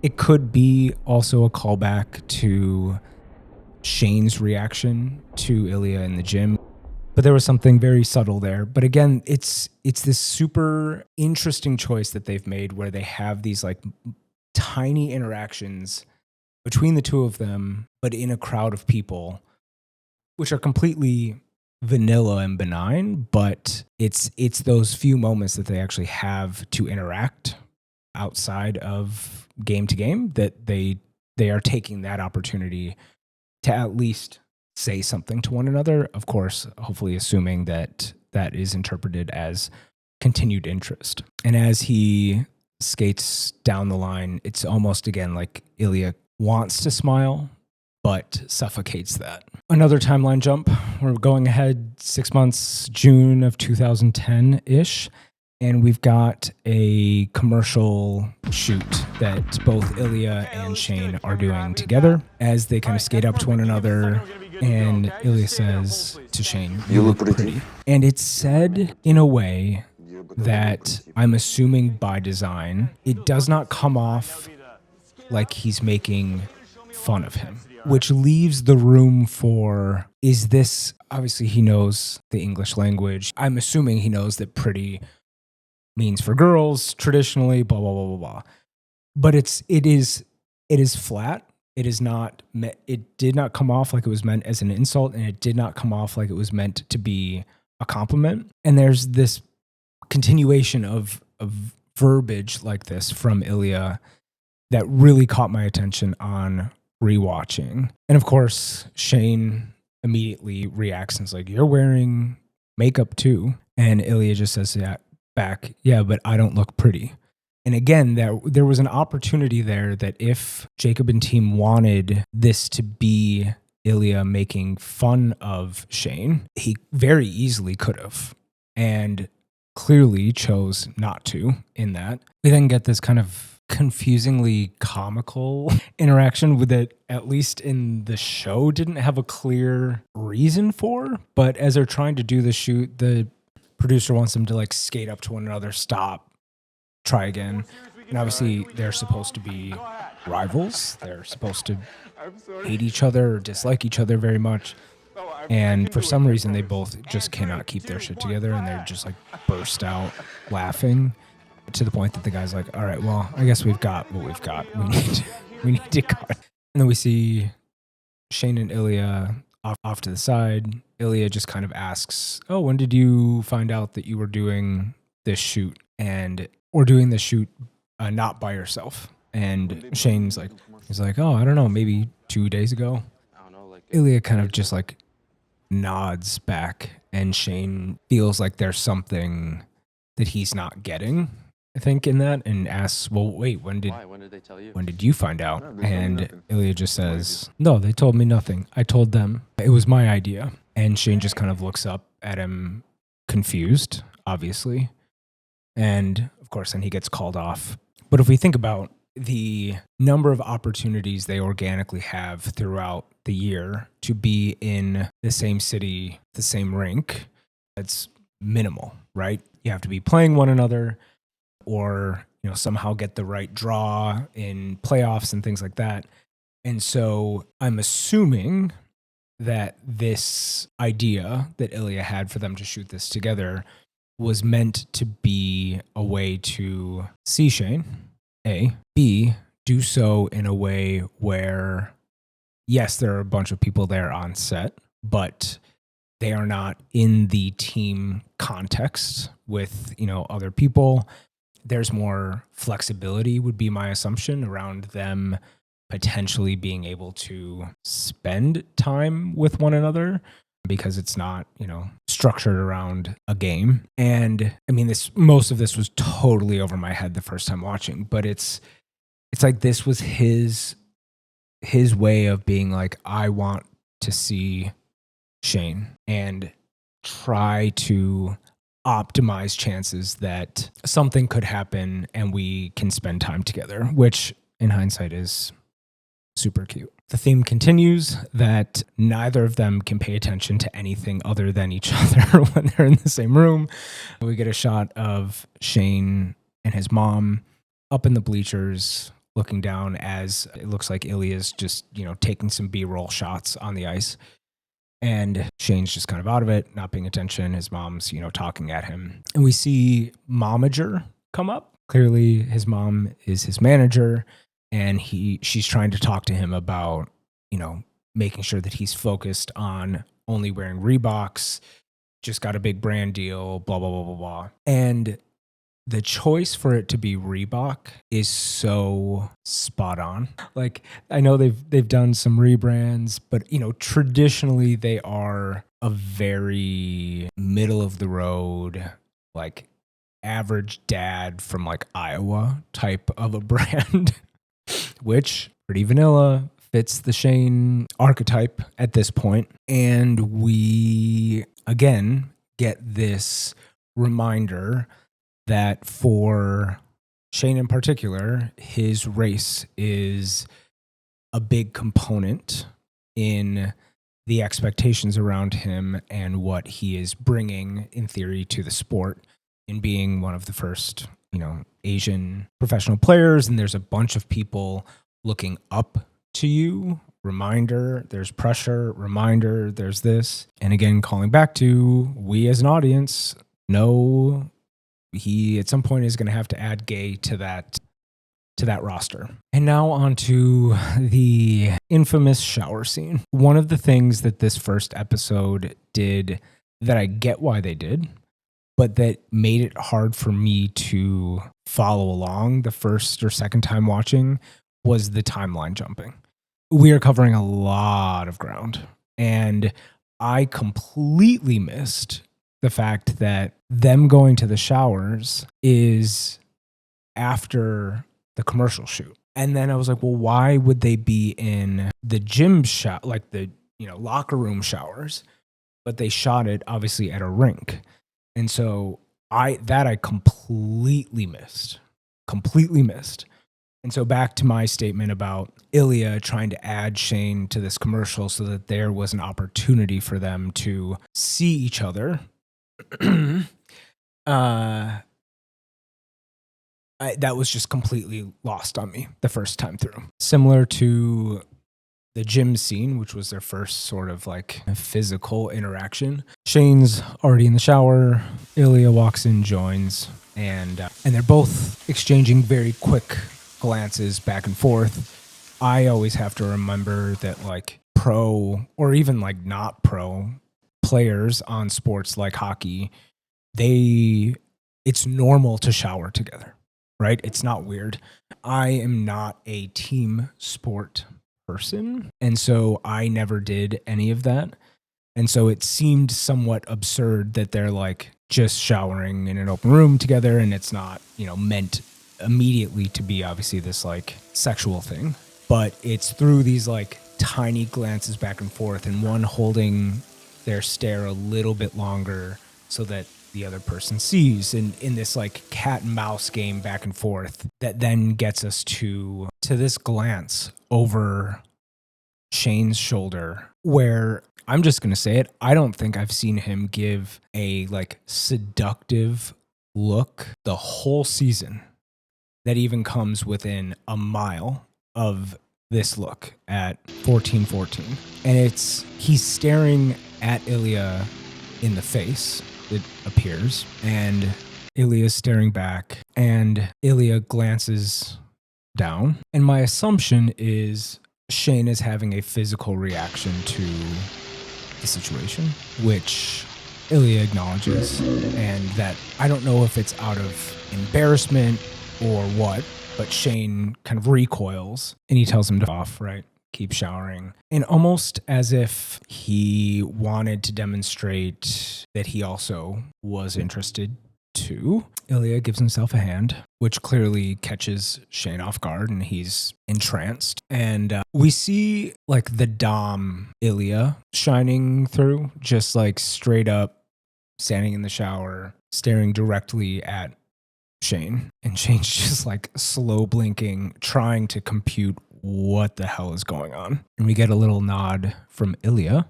It could be also a callback to Shane's reaction to Ilya in the gym. But there was something very subtle there. But again, it's this super interesting choice that they've made where they have these like tiny interactions between the two of them, but in a crowd of people, which are completely vanilla and benign, but it's those few moments that they actually have to interact outside of game to game that they are taking that opportunity to at least say something to one another. Of course, hopefully assuming that that is interpreted as continued interest. And as he skates down the line, it's almost again like Ilya wants to smile, but suffocates that. Another timeline jump. We're going ahead 6 months, June of 2010-ish. And we've got a commercial shoot that both Ilya and Shane are doing together as they kind of skate up to one another. And Ilya says to Shane, "You look pretty." And it's said in a way that I'm assuming by design, it does not come off like he's making fun of him, which leaves the room for, is this, obviously he knows the English language. I'm assuming he knows that pretty means for girls traditionally, blah, blah, blah, blah, blah. But it is flat. It is not, it did not come off like it was meant as an insult, and it did not come off like it was meant to be a compliment. And there's this continuation of verbiage like this from Ilya that really caught my attention on rewatching. And of course, Shane immediately reacts and is like, "You're wearing makeup too." And Ilya just says that back, "Yeah, but I don't look pretty." And again, there was an opportunity there that if Jacob and team wanted this to be Ilya making fun of Shane, he very easily could have, and clearly chose not to in that. We then get this kind of confusingly comical interaction with it, at least in the show, didn't have a clear reason for. But as they're trying to do the shoot, the producer wants them to like skate up to one another, stop, try again. And obviously they're supposed to be rivals. They're supposed to hate each other or dislike each other very much. And for some reason they both just cannot keep their shit together, and they're just like burst out laughing to the point that the guy's like, "All right, well, I guess we've got what we've got. We need to cut." And then we see Shane and Ilya off to the side. Ilya just kind of asks, "Oh, when did you find out that you were doing this shoot or doing this shoot not by yourself?" And Shane's like, he's like, "Oh, I don't know, maybe 2 days ago." Ilya kind of just like nods back, and Shane feels like there's something that he's not getting, I think, in that, and asks, "Well, wait, when did they tell you? When did you find out?" And Ilya just says, "No, they told me nothing. I told them it was my idea." And Shane just kind of looks up at him, confused, obviously. And of course, then he gets called off. But if we think about the number of opportunities they organically have throughout the year to be in the same city, the same rink, it's minimal, right? You have to be playing one another, or somehow get the right draw in playoffs and things like that. And so I'm assuming that this idea that Ilya had for them to shoot this together was meant to be a way to see Shane, A. B, do so in a way where, yes, there are a bunch of people there on set, but they are not in the team context with, other people. There's more flexibility, would be my assumption, around them potentially being able to spend time with one another because it's not, structured around a game. And I mean, most of this was totally over my head the first time watching, but it's like this was his way of being like, I want to see Shane and try to optimize chances that something could happen and we can spend time together, which in hindsight is super cute. The theme continues that neither of them can pay attention to anything other than each other when they're in the same room. We get a shot of Shane and his mom up in the bleachers looking down as it looks like Ilya's just, taking some B-roll shots on the ice. And Shane's just kind of out of it, not paying attention. His mom's, talking at him. And we see Momager come up. Clearly, his mom is his manager, and she's trying to talk to him about, making sure that he's focused on only wearing Reeboks, just got a big brand deal, blah, blah, blah, blah, blah. And the choice for it to be Reebok is so spot on. Like, I know they've done some rebrands, but traditionally they are a very middle of the road, like average dad from like Iowa type of a brand, which pretty vanilla, fits the Shane archetype at this point. And we again get this reminder that for Shane in particular, his race is a big component in the expectations around him and what he is bringing, in theory, to the sport in being one of the first, Asian professional players. And there's a bunch of people looking up to you. Reminder, there's pressure. Reminder, there's this. And again, calling back to, we as an audience know he at some point is going to have to add gay to that roster. And now on to the infamous shower scene. One of the things that this first episode did that I get why they did, but that made it hard for me to follow along the first or second time watching, was the timeline jumping. We are covering a lot of ground, and I completely missed the fact that them going to the showers is after the commercial shoot. And then I was like, well, why would they be in the gym like the, locker room showers? But they shot it obviously at a rink. And so I completely missed. And so back to my statement about Ilya trying to add Shane to this commercial so that there was an opportunity for them to see each other. That was just completely lost on me the first time through. Similar to the gym scene, which was their first sort of like physical interaction. Shane's already in the shower. Ilya walks in, joins, and they're both exchanging very quick glances back and forth. I always have to remember that like pro or even like not pro players on sports like hockey, it's normal to shower together, right? It's not weird. I am not a team sport person, and so I never did any of that. And so it seemed somewhat absurd that they're like just showering in an open room together, and it's not, meant immediately to be obviously this like sexual thing, but it's through these like tiny glances back and forth, and one holding their stare a little bit longer so that the other person sees, and in this like cat and mouse game back and forth that then gets us to this glance over Shane's shoulder, where I'm just going to say it, I don't think I've seen him give a like seductive look the whole season that even comes within a mile of this look at 14-14. And he's staring at Ilya in the face, it appears, and Ilya's staring back, and Ilya glances down. And my assumption is Shane is having a physical reaction to the situation, which Ilya acknowledges, and that I don't know if it's out of embarrassment or what, but Shane kind of recoils and he tells him to off, right? keep showering. And almost as if he wanted to demonstrate that he also was interested too, Ilya gives himself a hand, which clearly catches Shane off guard, and he's entranced. And we see like the Dom Ilya shining through, just like straight up standing in the shower, staring directly at Shane. And Shane's just like slow blinking, trying to compute what the hell is going on. And we get a little nod from Ilya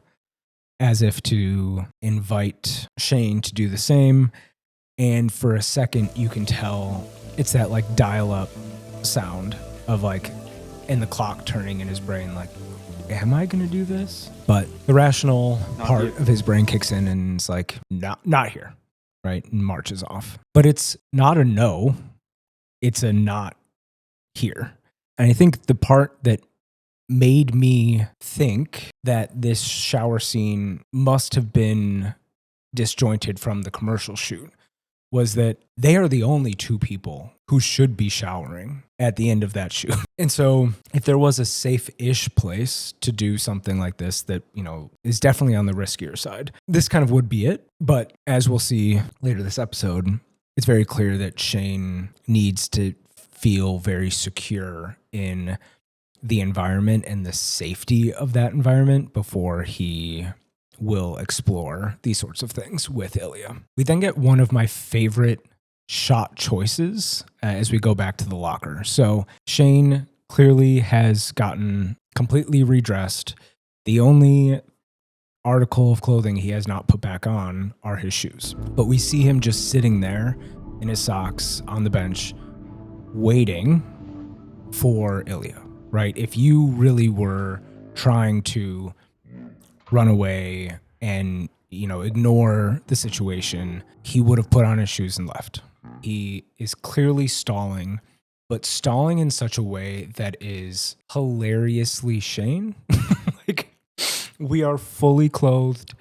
as if to invite Shane to do the same. And for a second, you can tell it's that like dial-up sound of like, and the clock turning in his brain, like, am I going to do this? But the rational part of his brain kicks in and it's like, not here, right? And marches off. But it's not a no, it's a not here. And I think the part that made me think that this shower scene must have been disjointed from the commercial shoot was that they are the only two people who should be showering at the end of that shoot. And so if there was a safe-ish place to do something like this that, you know, is definitely on the riskier side, this kind of would be it. But as we'll see later this episode, it's very clear that Shane needs to feel very secure in the environment and the safety of that environment before he will explore these sorts of things with Ilya. We then get one of my favorite shot choices as we go back to the locker. So Shane clearly has gotten completely redressed. The only article of clothing he has not put back on are his shoes. But we see him just sitting there in his socks on the bench, waiting for Ilya, right? If you really were trying to run away and, you know, ignore the situation, he would have put on his shoes and left. He is clearly stalling, but stalling in such a way that is hilariously Shane. Like, we are fully clothed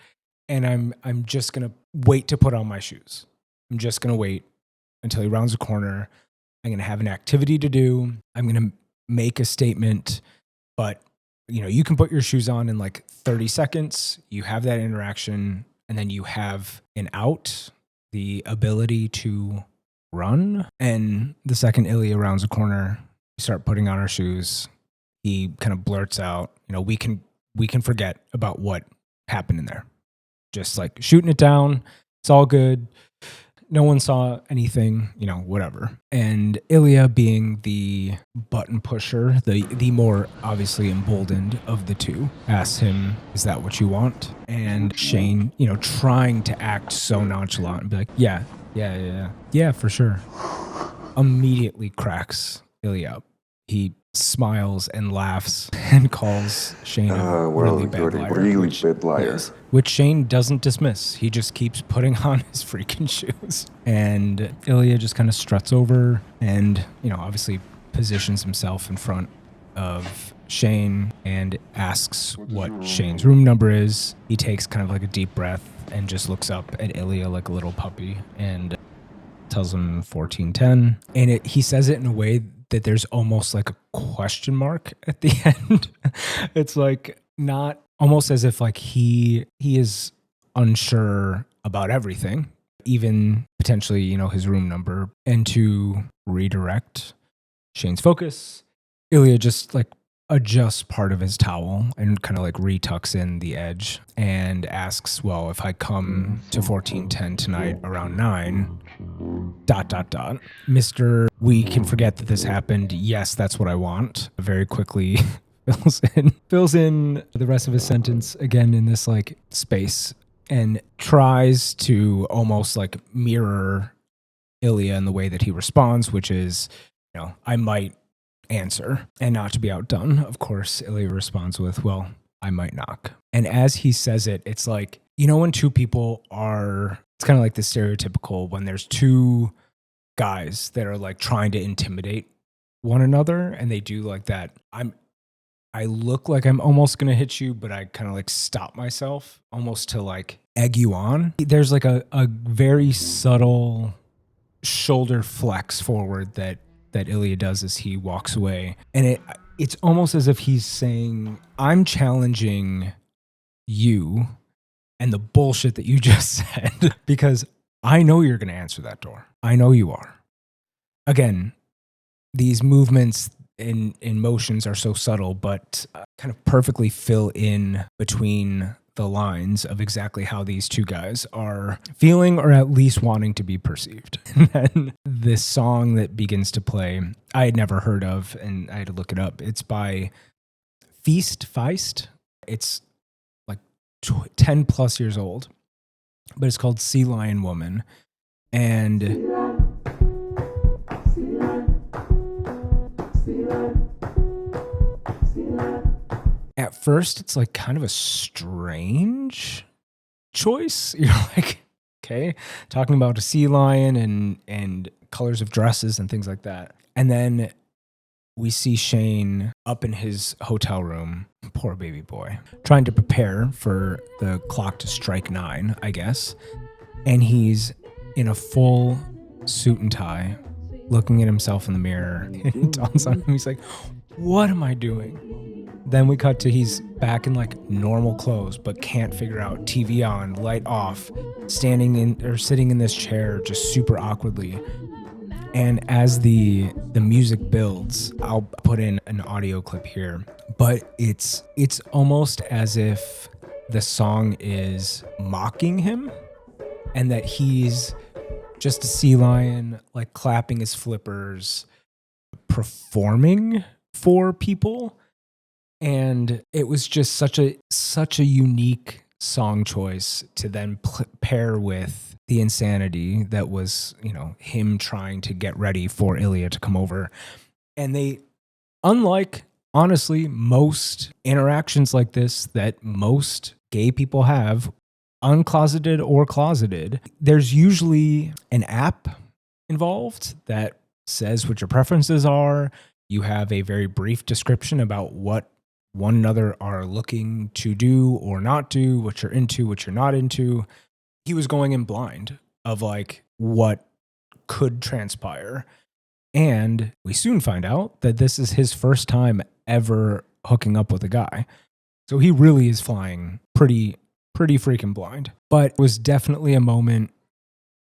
and I'm just going to wait to put on my shoes. I'm just going to wait until he rounds a corner. I'm going to have an activity to do. I'm going to make a statement, but you know, you can put your shoes on in like 30 seconds. You have that interaction and then you have an out, the ability to run. And the second Ilya rounds a corner, we start putting on our shoes. He kind of blurts out, you know, we can forget about what happened in there. Just like shooting it down. It's all good. No one saw anything, you know, whatever. And Ilya, being the button pusher, the more obviously emboldened of the two, asks him, is that what you want? And Shane, you know, trying to act so nonchalant and be like, yeah, for sure. Immediately cracks Ilya up. He smiles and laughs and calls Shane a really bad liar. Which Shane doesn't dismiss. He just keeps putting on his freaking shoes. And Ilya just kind of struts over and, you know, obviously positions himself in front of Shane and asks what Shane's room number is. He takes kind of like a deep breath and just looks up at Ilya like a little puppy and tells him 1410. And he says it in a way that there's almost like a question mark at the end. It's like not almost as if like he is unsure about everything, even potentially, you know, his room number. And to redirect Shane's focus, Ilya just like adjusts part of his towel and kind of like retucks in the edge and asks, well, if I come to 1410 tonight around 9, ... Mr. We can forget that this happened. Yes, that's what I want. Very quickly fills in the rest of his sentence again in this like space and tries to almost like mirror Ilya in the way that he responds, which is, you know, I might answer. And not to be outdone, of course, Ilya responds with, well, I might knock. And as he says it, it's like, you know, when two people are, it's kind of like the stereotypical when there's two guys that are like trying to intimidate one another and they do like that. I look like I'm almost going to hit you, but I kind of like stop myself almost to like egg you on. There's like a very subtle shoulder flex forward that Ilya does as he walks away. And it's almost as if he's saying, I'm challenging you and the bullshit that you just said because I know you're going to answer that door. I know you are. Again, these movements in motions are so subtle, but kind of perfectly fill in between the lines of exactly how these two guys are feeling or at least wanting to be perceived. And then this song that begins to play, I had never heard of, and I had to look it up. It's by Feist. It's like 10 plus years old, but it's called Sea Lion Woman. And at first, it's like kind of a strange choice. You're like, okay, talking about a sea lion and colors of dresses and things like that. And then we see Shane up in his hotel room, poor baby boy, trying to prepare for the clock to strike 9, I guess. And he's in a full suit and tie, looking at himself in the mirror. And it dawns on him, he's like, what am I doing? Then we cut to he's back in like normal clothes, but can't figure out TV on, light off, standing in or sitting in this chair just super awkwardly. And as the music builds, I'll put in an audio clip here, but it's almost as if the song is mocking him and that he's just a sea lion, like clapping his flippers, performing for people. And it was just such a unique song choice to then pair with the insanity that was, him trying to get ready for Ilya to come over. And they, unlike, honestly, most interactions like this that most gay people have, uncloseted or closeted, there's usually an app involved that says what your preferences are. You have a very brief description about what one another are looking to do or not do, what you're into, what you're not into. He was going in blind of like what could transpire. And we soon find out that this is his first time ever hooking up with a guy. So he really is flying pretty freaking blind. But it was definitely a moment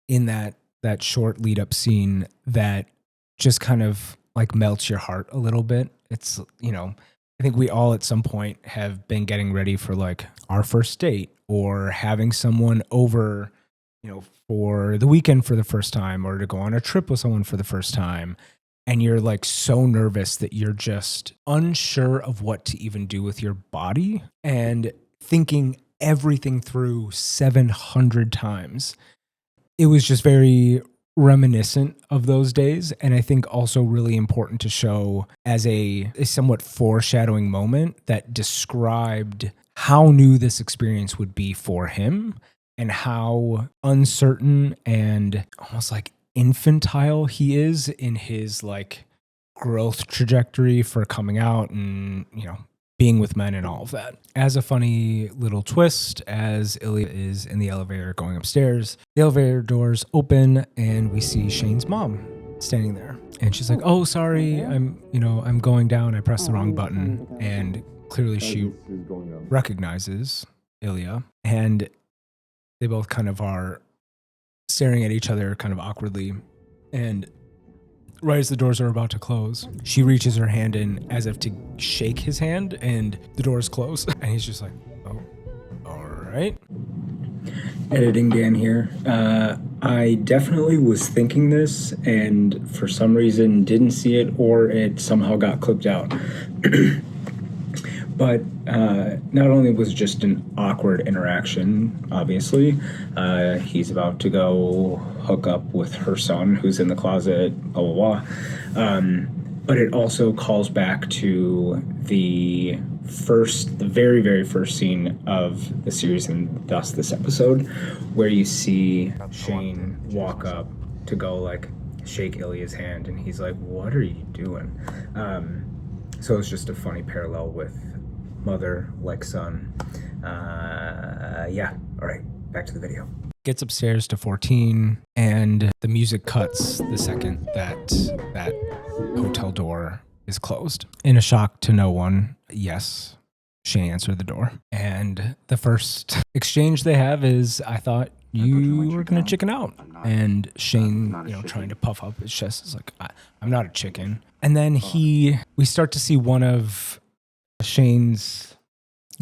in that short lead up scene that just kind of like melts your heart a little bit. It's, I think we all at some point have been getting ready for like our first date or having someone over, for the weekend for the first time or to go on a trip with someone for the first time. And you're like so nervous that you're just unsure of what to even do with your body and thinking everything through 700 times. It was just very reminiscent of those days, and I think also really important to show as a somewhat foreshadowing moment that described how new this experience would be for him and how uncertain and almost like infantile he is in his like growth trajectory for coming out and being with men and all of that. As a funny little twist, as Ilya is in the elevator going upstairs, the elevator doors open and we see Shane's mom standing there. And she's like, oh, sorry, I'm going down. I pressed the wrong button. And clearly she recognizes Ilya. And they both kind of are staring at each other kind of awkwardly. And right as the doors are about to close, she reaches her hand in as if to shake his hand, and the doors close. And he's just like, oh, all right. Editing Dan here. I definitely was thinking this, and for some reason didn't see it, or it somehow got clipped out. But not only was it just an awkward interaction, obviously, he's about to go hook up with her son, who's in the closet, blah, blah, blah. But it also calls back to the very, very first scene of the series, and thus this episode, where you see Shane walk up to go like shake Ilya's hand, and he's like, what are you doing? So it's just a funny parallel with mother like son. All right, back to the video. Gets upstairs to 14, and the music cuts the second that hotel door is closed. In a shock to no one, yes, Shane answered the door. And the first exchange they have is, I thought you were going to chicken out. And Shane, trying to puff up his chest, is like, I'm not a chicken. And then we start to see one of Shane's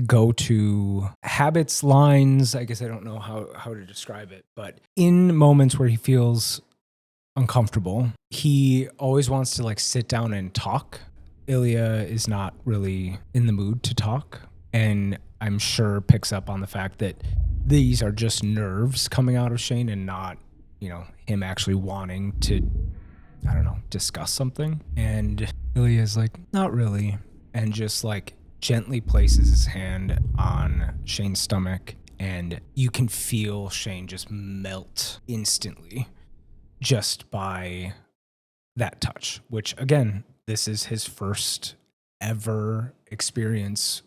go-to habits, lines. I guess I don't know how to describe it, but in moments where he feels uncomfortable, he always wants to like sit down and talk. Ilya is not really in the mood to talk, and I'm sure picks up on the fact that these are just nerves coming out of Shane and not, him actually wanting to, discuss something. And Ilya is like, not really, and just like gently places his hand on Shane's stomach, and you can feel Shane just melt instantly just by that touch, which again, this is his first ever experience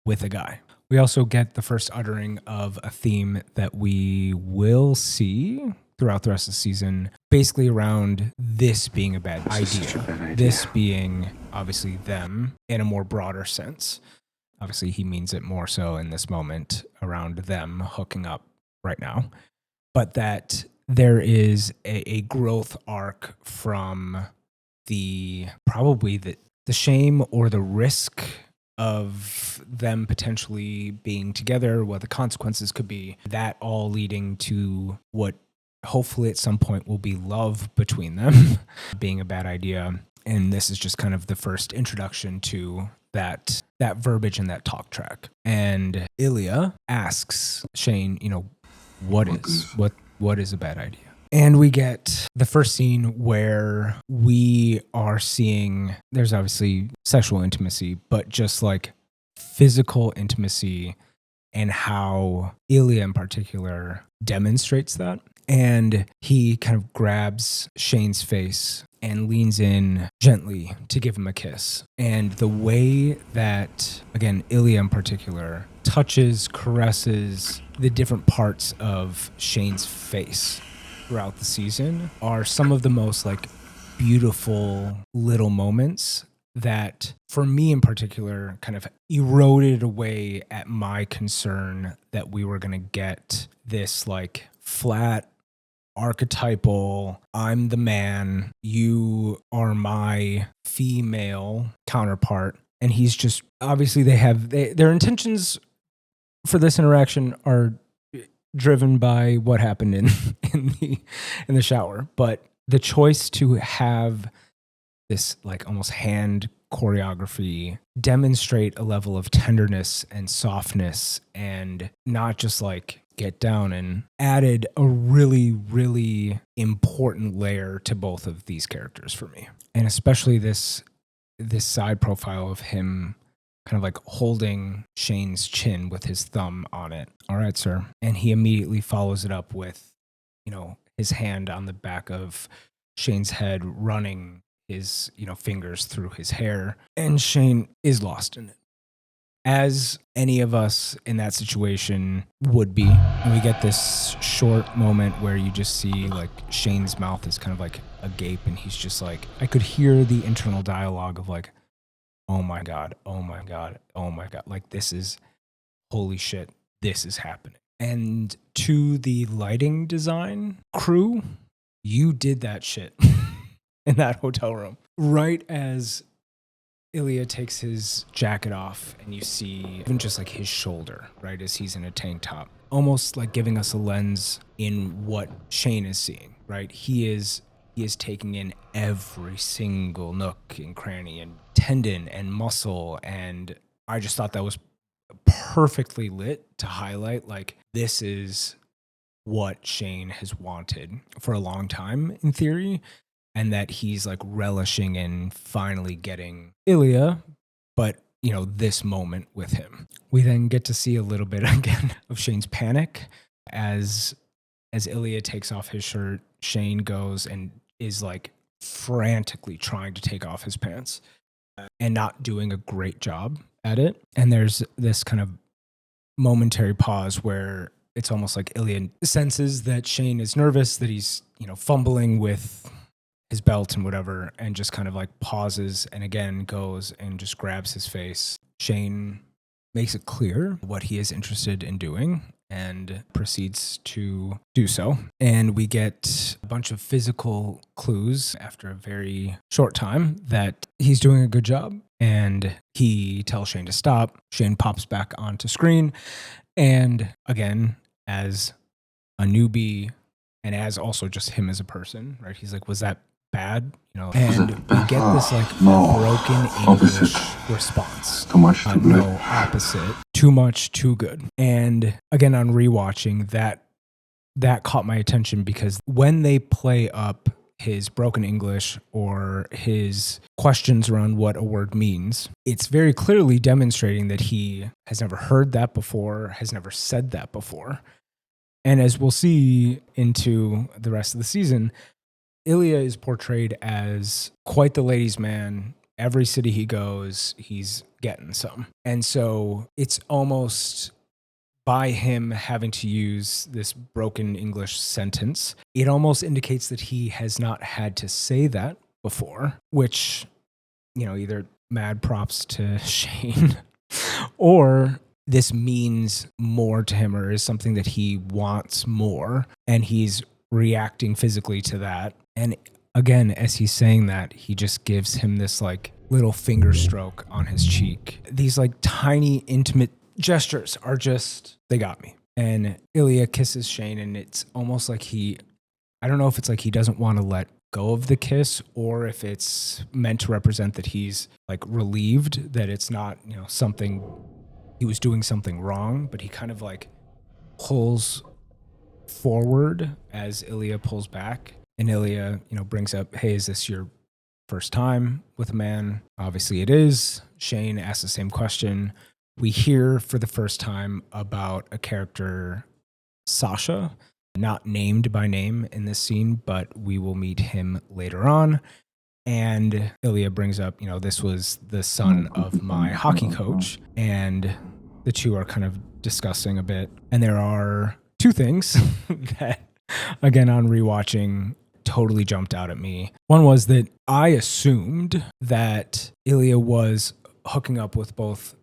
with a guy. We also get the first uttering of a theme that we will see throughout the rest of the season, basically around this being a bad idea. This being obviously them in a more broader sense. Obviously, he means it more so in this moment around them hooking up right now. But that there is a growth arc from probably the shame or the risk of them potentially being together, what the consequences could be, that all leading to what hopefully at some point will be love between them being a bad idea. And this is just kind of the first introduction to that verbiage in that talk track. And Ilya asks Shane, what is a bad idea? And we get the first scene where we are seeing, there's obviously sexual intimacy, but just like physical intimacy and how Ilya in particular demonstrates that. And he kind of grabs Shane's face and leans in gently to give him a kiss. And the way that, again, Ilya in particular touches, caresses the different parts of Shane's face throughout the season are some of the most like beautiful little moments that, for me in particular, kind of eroded away at my concern that we were going to get this like flat, archetypal, I'm the man, you are my female counterpart. And he's just, obviously their intentions for this interaction are driven by what happened in the shower. But the choice to have this like almost hand choreography demonstrate a level of tenderness and softness and not just like get down, and added a really, really important layer to both of these characters for me. And especially this side profile of him kind of like holding Shane's chin with his thumb on it. All right, sir. And he immediately follows it up with, his hand on the back of Shane's head, running his, fingers through his hair. And Shane is lost in it, as any of us in that situation would be. And we get this short moment where you just see like Shane's mouth is kind of like agape, and he's just like, I could hear the internal dialogue of like, oh my God, oh my God, oh my God. Like, this is, holy shit, this is happening. And to the lighting design crew, you did that shit in that hotel room. Right as Ilya takes his jacket off and you see even just like his shoulder, right, as he's in a tank top, almost like giving us a lens in what Shane is seeing, right? He is taking in every single nook and cranny and tendon and muscle. And I just thought that was perfectly lit to highlight, like, this is what Shane has wanted for a long time in theory, and that he's like relishing in finally getting Ilya, but this moment with him. We then get to see a little bit again of Shane's panic as Ilya takes off his shirt. Shane goes and is like frantically trying to take off his pants and not doing a great job at it. And there's this kind of momentary pause where it's almost like Ilya senses that Shane is nervous, that he's, fumbling with his belt and whatever, and just kind of like pauses and again goes and just grabs his face. Shane makes it clear what he is interested in doing and proceeds to do so. And we get a bunch of physical clues after a very short time that he's doing a good job. And he tells Shane to stop. Shane pops back onto screen. And again, as a newbie and as also just him as a person, right? He's like, was that bad? And we get this like broken English response. Too much, too good. No, opposite. Too much, too good. And again, on rewatching, that caught my attention because when they play up his broken English or his questions around what a word means, it's very clearly demonstrating that he has never heard that before, has never said that before. And as we'll see into the rest of the season, Ilya is portrayed as quite the ladies' man. Every city he goes, he's getting some. And so it's almost by him having to use this broken English sentence, it almost indicates that he has not had to say that before, which, either mad props to Shane or this means more to him or is something that he wants more. And he's reacting physically to that. And again, as he's saying that, he just gives him this like little finger stroke on his cheek. These like tiny, intimate gestures are just, they got me. And Ilya kisses Shane, and it's almost like I don't know if it's like he doesn't want to let go of the kiss or if it's meant to represent that he's like relieved that it's not, something, he was doing something wrong, but he kind of like pulls forward as Ilya pulls back. And Ilya, brings up, hey, is this your first time with a man? Obviously it is. Shane asks the same question. We hear for the first time about a character, Sasha, not named by name in this scene, but we will meet him later on. And Ilya brings up, this was the son of my hockey coach. And the two are kind of discussing a bit. And there are two things that, again, on rewatching, totally jumped out at me. One was that I assumed that Ilya was hooking up with both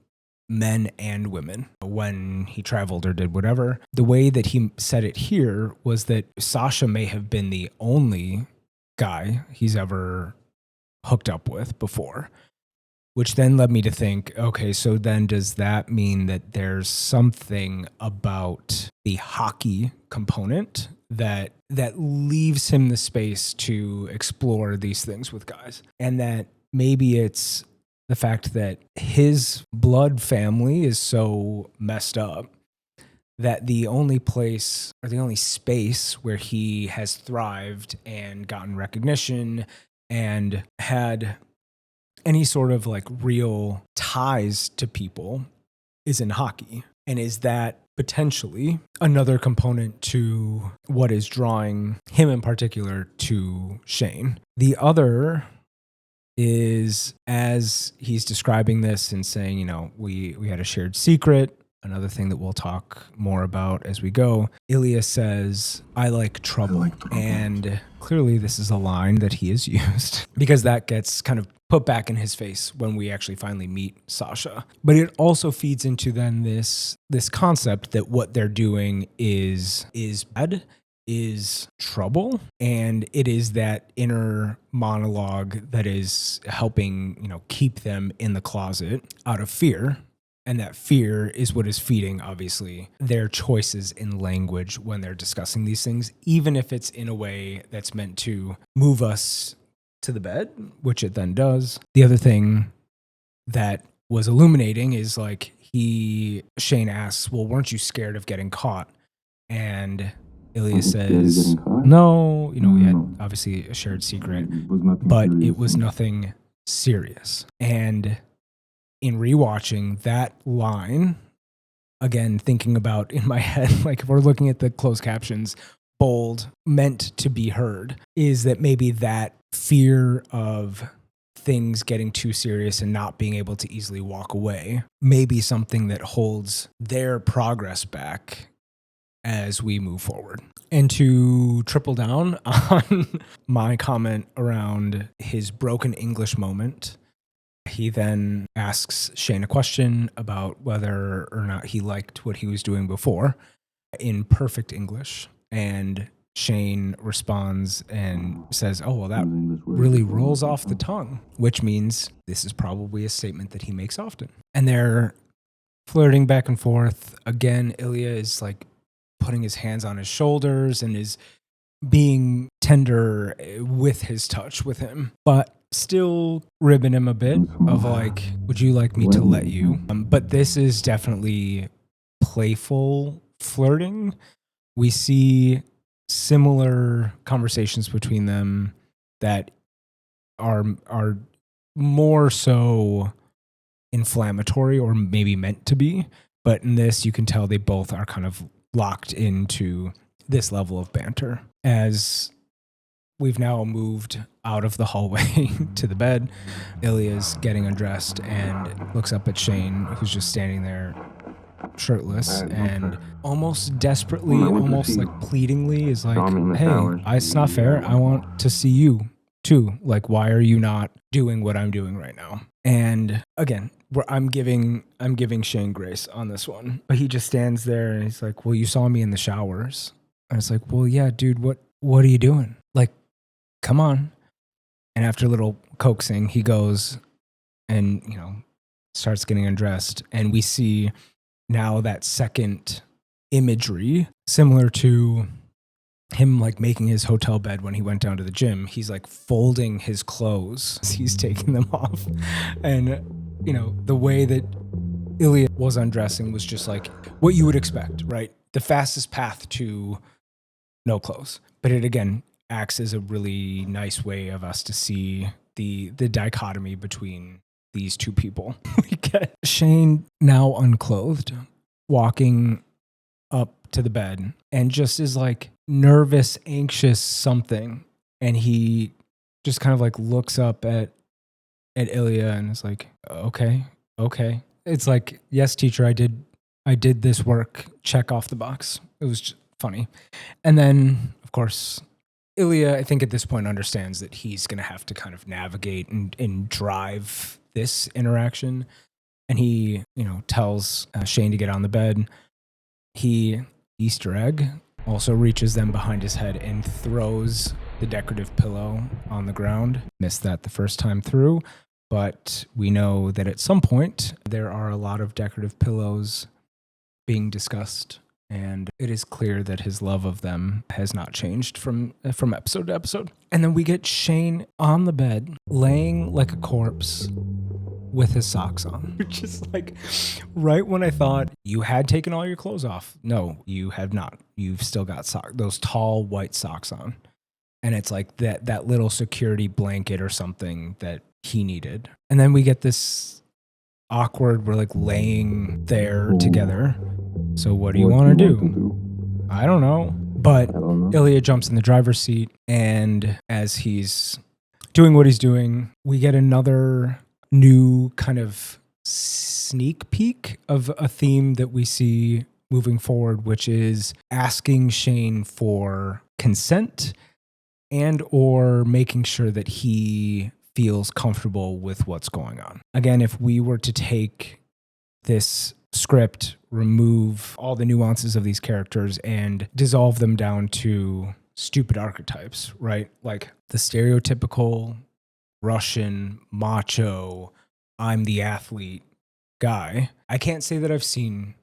men and women when he traveled or did whatever. The way that he said it here was that Sasha may have been the only guy he's ever hooked up with before, which then led me to think, okay, so then does that mean that there's something about the hockey component that leaves him the space to explore these things with guys? And that maybe it's the fact that his blood family is so messed up that the only place or the only space where he has thrived and gotten recognition and had any sort of like real ties to people is in hockey. And is that potentially another component to what is drawing him in particular to Shane? The other is, as he's describing this and saying, we had a shared secret, another thing that we'll talk more about as we go, Ilya says, I like trouble. And clearly this is a line that he has used because that gets kind of put back in his face when we actually finally meet Sasha. But it also feeds into then this concept that what they're doing is bad, is trouble, and it is that inner monologue that is helping, keep them in the closet out of fear. And that fear is what is feeding, obviously, their choices in language when they're discussing these things, even if it's in a way that's meant to move us to the bed, which it then does. The other thing that was illuminating is like Shane asks, well, weren't you scared of getting caught? And Ilya says, no, we had obviously a shared secret, but it was nothing serious. And in rewatching that line, again, thinking about in my head, like if we're looking at the closed captions, bold, meant to be heard, is that maybe that fear of things getting too serious and not being able to easily walk away may be something that holds their progress back as we move forward. And to triple down on my comment around his broken English moment, he then asks Shane a question about whether or not he liked what he was doing before in perfect English. And Shane responds and says, oh, well, that really rolls off the tongue, which means this is probably a statement that he makes often. And they're flirting back and forth. Again, Ilya is like putting his hands on his shoulders and is being tender with his touch with him, but still ribbing him a bit of like, would you like me to let you? But this is definitely playful flirting. We see similar conversations between them that are more so inflammatory or maybe meant to be. But in this, you can tell they both are kind of locked into this level of banter. As we've now moved out of the hallway to the bed, Ilya's getting undressed and looks up at Shane, who's just standing there shirtless and almost desperately, almost like pleadingly is like, hey, it's not fair. I want to see you too. Like, why are you not doing what I'm doing right now? And again, I'm giving Shane grace on this one, but he just stands there and he's like, well, you saw me in the showers. And it's like, well, yeah, dude, what are you doing? Like, come on. And after a little coaxing, he goes and, starts getting undressed. And we see now that second imagery, similar to him like making his hotel bed when he went down to the gym. He's like folding his clothes as he's taking them off. And, the way that Ilya was undressing was just like what you would expect, right? The fastest path to no clothes. But it again acts as a really nice way of us to see the dichotomy between these two people. We get Shane now unclothed, walking up to the bed and just is like nervous, anxious something. And he just kind of like looks up at Ilya and is like, okay. It's like, yes, teacher, I did this work. Check off the box. It was just funny. And then, of course, Ilya, I think at this point understands that he's going to have to kind of navigate and drive this interaction. And he, tells Shane to get on the bed. He, Easter egg, also reaches them behind his head and throws the decorative pillow on the ground. Missed that the first time through, but we know that at some point there are a lot of decorative pillows being discussed, and it is clear that his love of them has not changed from episode to episode. And then we get Shane on the bed, laying like a corpse with his socks on, which is like right when I thought you had taken all your clothes off. No, you have not. You've still got those tall white socks on. And it's like that little security blanket or something that he needed. And then we get this awkward, we're like laying there together. So what do you want to do? I don't know. But Ilya jumps in the driver's seat, and as he's doing what he's doing, we get another new kind of sneak peek of a theme that we see moving forward, which is asking Shane for consent and or making sure that he feels comfortable with what's going on. Again, if we were to take this script, remove all the nuances of these characters and dissolve them down to stupid archetypes, right? Like the stereotypical Russian, macho, I'm the athlete guy. I can't say that I've seen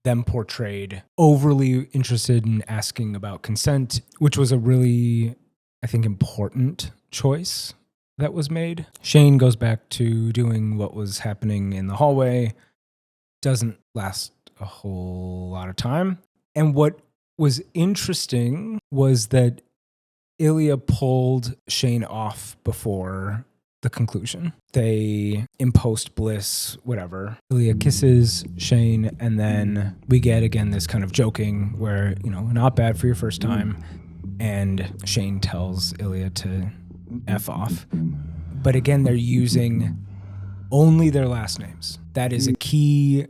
them portrayed overly interested in asking about consent, which was a really, I think, important choice that was made. Shane goes back to doing what was happening in the hallway. Doesn't last a whole lot of time. And what was interesting was that Ilya pulled Shane off before the conclusion. They, in post bliss, whatever, Ilya kisses Shane, and then we get again this kind of joking where, not bad for your first time. And Shane tells Ilya to F off. But again, they're using only their last names. That is a key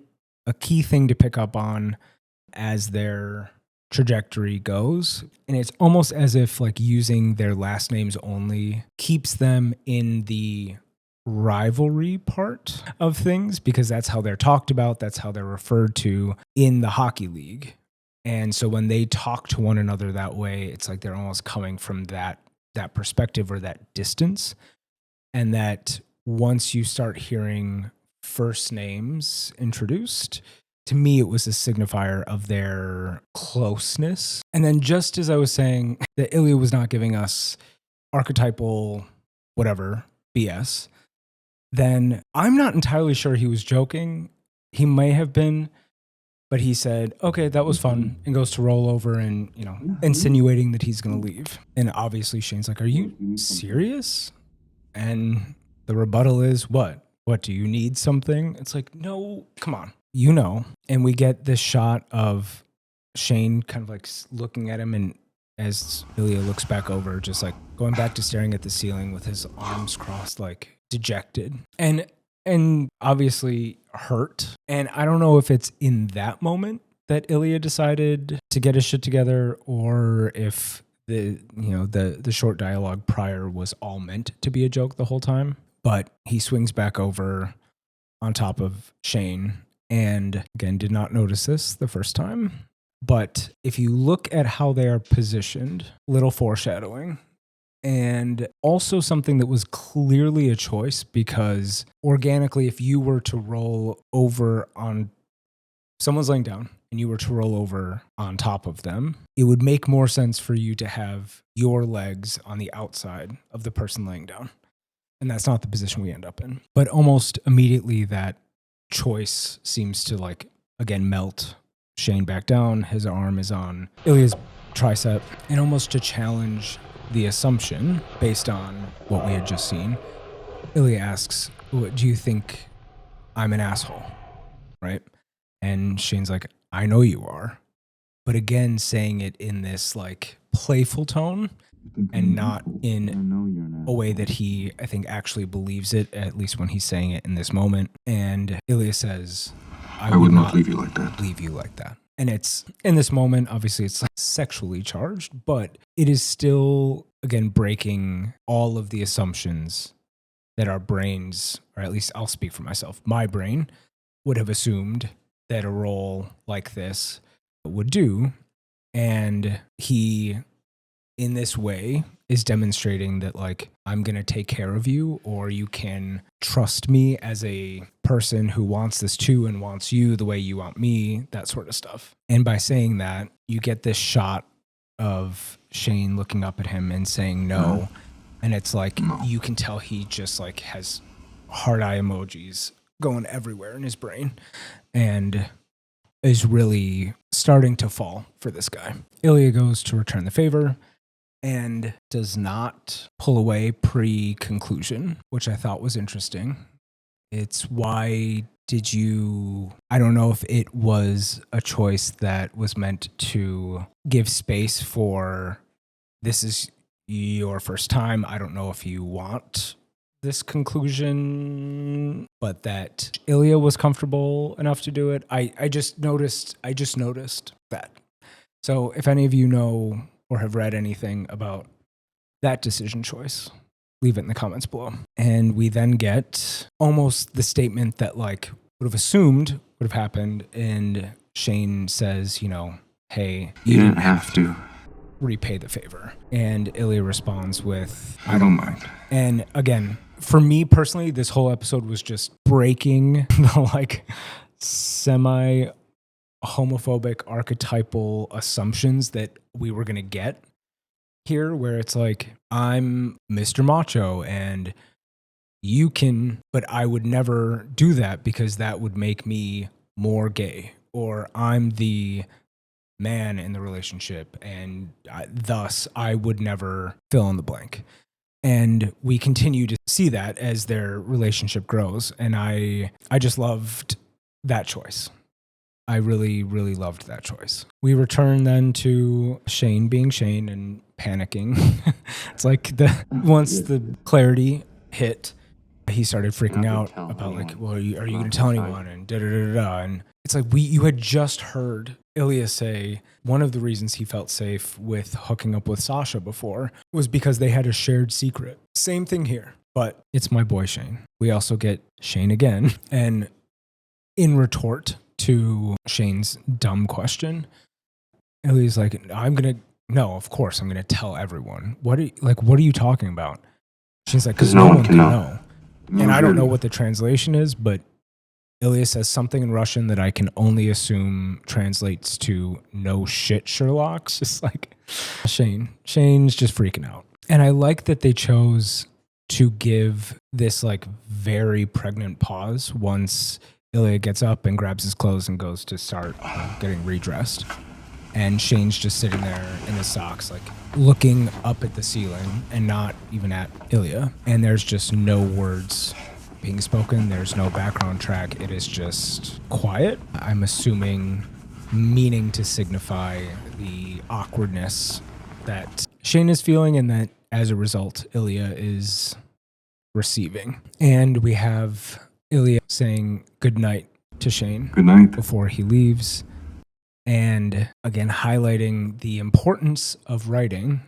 thing to pick up on as they're trajectory goes. And it's almost as if like using their last names only keeps them in the rivalry part of things, because that's how they're talked about. That's how they're referred to in the hockey league. And so when they talk to one another that way, it's like they're almost coming from that perspective or that distance. And that once you start hearing first names introduced, to me, it was a signifier of their closeness. And then just as I was saying that Ilya was not giving us archetypal whatever BS, then I'm not entirely sure he was joking. He may have been, but he said, okay, that was fun, and goes to roll over and, insinuating that he's going to leave. And obviously Shane's like, are you serious? And the rebuttal is, what? What, do you need something? It's like, no, come on. And we get this shot of Shane kind of like looking at him, and as Ilya looks back over, just like going back to staring at the ceiling with his arms crossed, like dejected and obviously hurt. And I don't know if it's in that moment that Ilya decided to get his shit together, or if the short dialogue prior was all meant to be a joke the whole time. But he swings back over on top of Shane, and again, did not notice this the first time. But if you look at how they are positioned, little foreshadowing, and also something that was clearly a choice, because organically, if you were to roll over on someone's laying down and you were to roll over on top of them, it would make more sense for you to have your legs on the outside of the person laying down. And that's not the position we end up in. But almost immediately that choice seems to like, again, melt Shane back down. His arm is on Ilya's tricep, and almost to challenge the assumption based on what we had just seen, Ilya asks, do you think I'm an asshole? Right? And Shane's like, I know you are. But again, saying it in this like playful tone and not in a way that he, I think, actually believes it, at least when he's saying it in this moment. And Ilya says, I would not leave you like that. And it's in this moment, obviously it's like sexually charged, but it is still, again, breaking all of the assumptions that our brains, or at least I'll speak for myself, my brain would have assumed that a role like this would do. And he, in this way, is demonstrating that, like, I'm going to take care of you, or you can trust me as a person who wants this too and wants you the way you want me, that sort of stuff. And by saying that, you get this shot of Shane looking up at him and saying no. And it's like, you can tell he just like has heart eye emojis going everywhere in his brain and is really starting to fall for this guy. Ilya goes to return the favor and does not pull away pre-conclusion, which I thought was interesting. It's why did you... I don't know if it was a choice that was meant to give space for, this is your first time. I don't know if you want this conclusion, but that Ilya was comfortable enough to do it. I just noticed that. So if any of you know or have read anything about that decision choice, leave it in the comments below. And we then get almost the statement that like would have assumed would have happened. And Shane says, you know, hey, you didn't have to repay the favor. And Ilya responds with, I don't mind. And again, for me personally, this whole episode was just breaking the like semi homophobic archetypal assumptions that we were going to get here, where it's like, I'm Mr. Macho and you can, but I would never do that because that would make me more gay, or I'm the man in the relationship and thus I would never fill in the blank. And we continue to see that as their relationship grows. And I just loved that choice. I really, really loved that choice. We return then to Shane being Shane and panicking. It's like once the clarity hit, he started freaking out about like, well, are you going to tell anyone? And da-da-da-da-da. And it's like, you had just heard Ilya say one of the reasons he felt safe with hooking up with Sasha before was because they had a shared secret. Same thing here, but it's my boy Shane. We also get Shane again, and in retort to Shane's dumb question, Ilya's like, no, of course I'm gonna tell everyone. What are you talking about? She's like, because no one can know. And I don't know what the translation is, but Ilya says something in Russian that I can only assume translates to "no shit, Sherlock." It's just like Shane's just freaking out. And I like that they chose to give this like very pregnant pause once Ilya gets up and grabs his clothes and goes to start getting redressed. And Shane's just sitting there in his socks, like looking up at the ceiling and not even at Ilya. And there's just no words being spoken. There's no background track. It is just quiet. I'm assuming meaning to signify the awkwardness that Shane is feeling and that as a result, Ilya is receiving. And we have Ilya saying goodnight to Shane. Good night. Before he leaves. And again, highlighting the importance of writing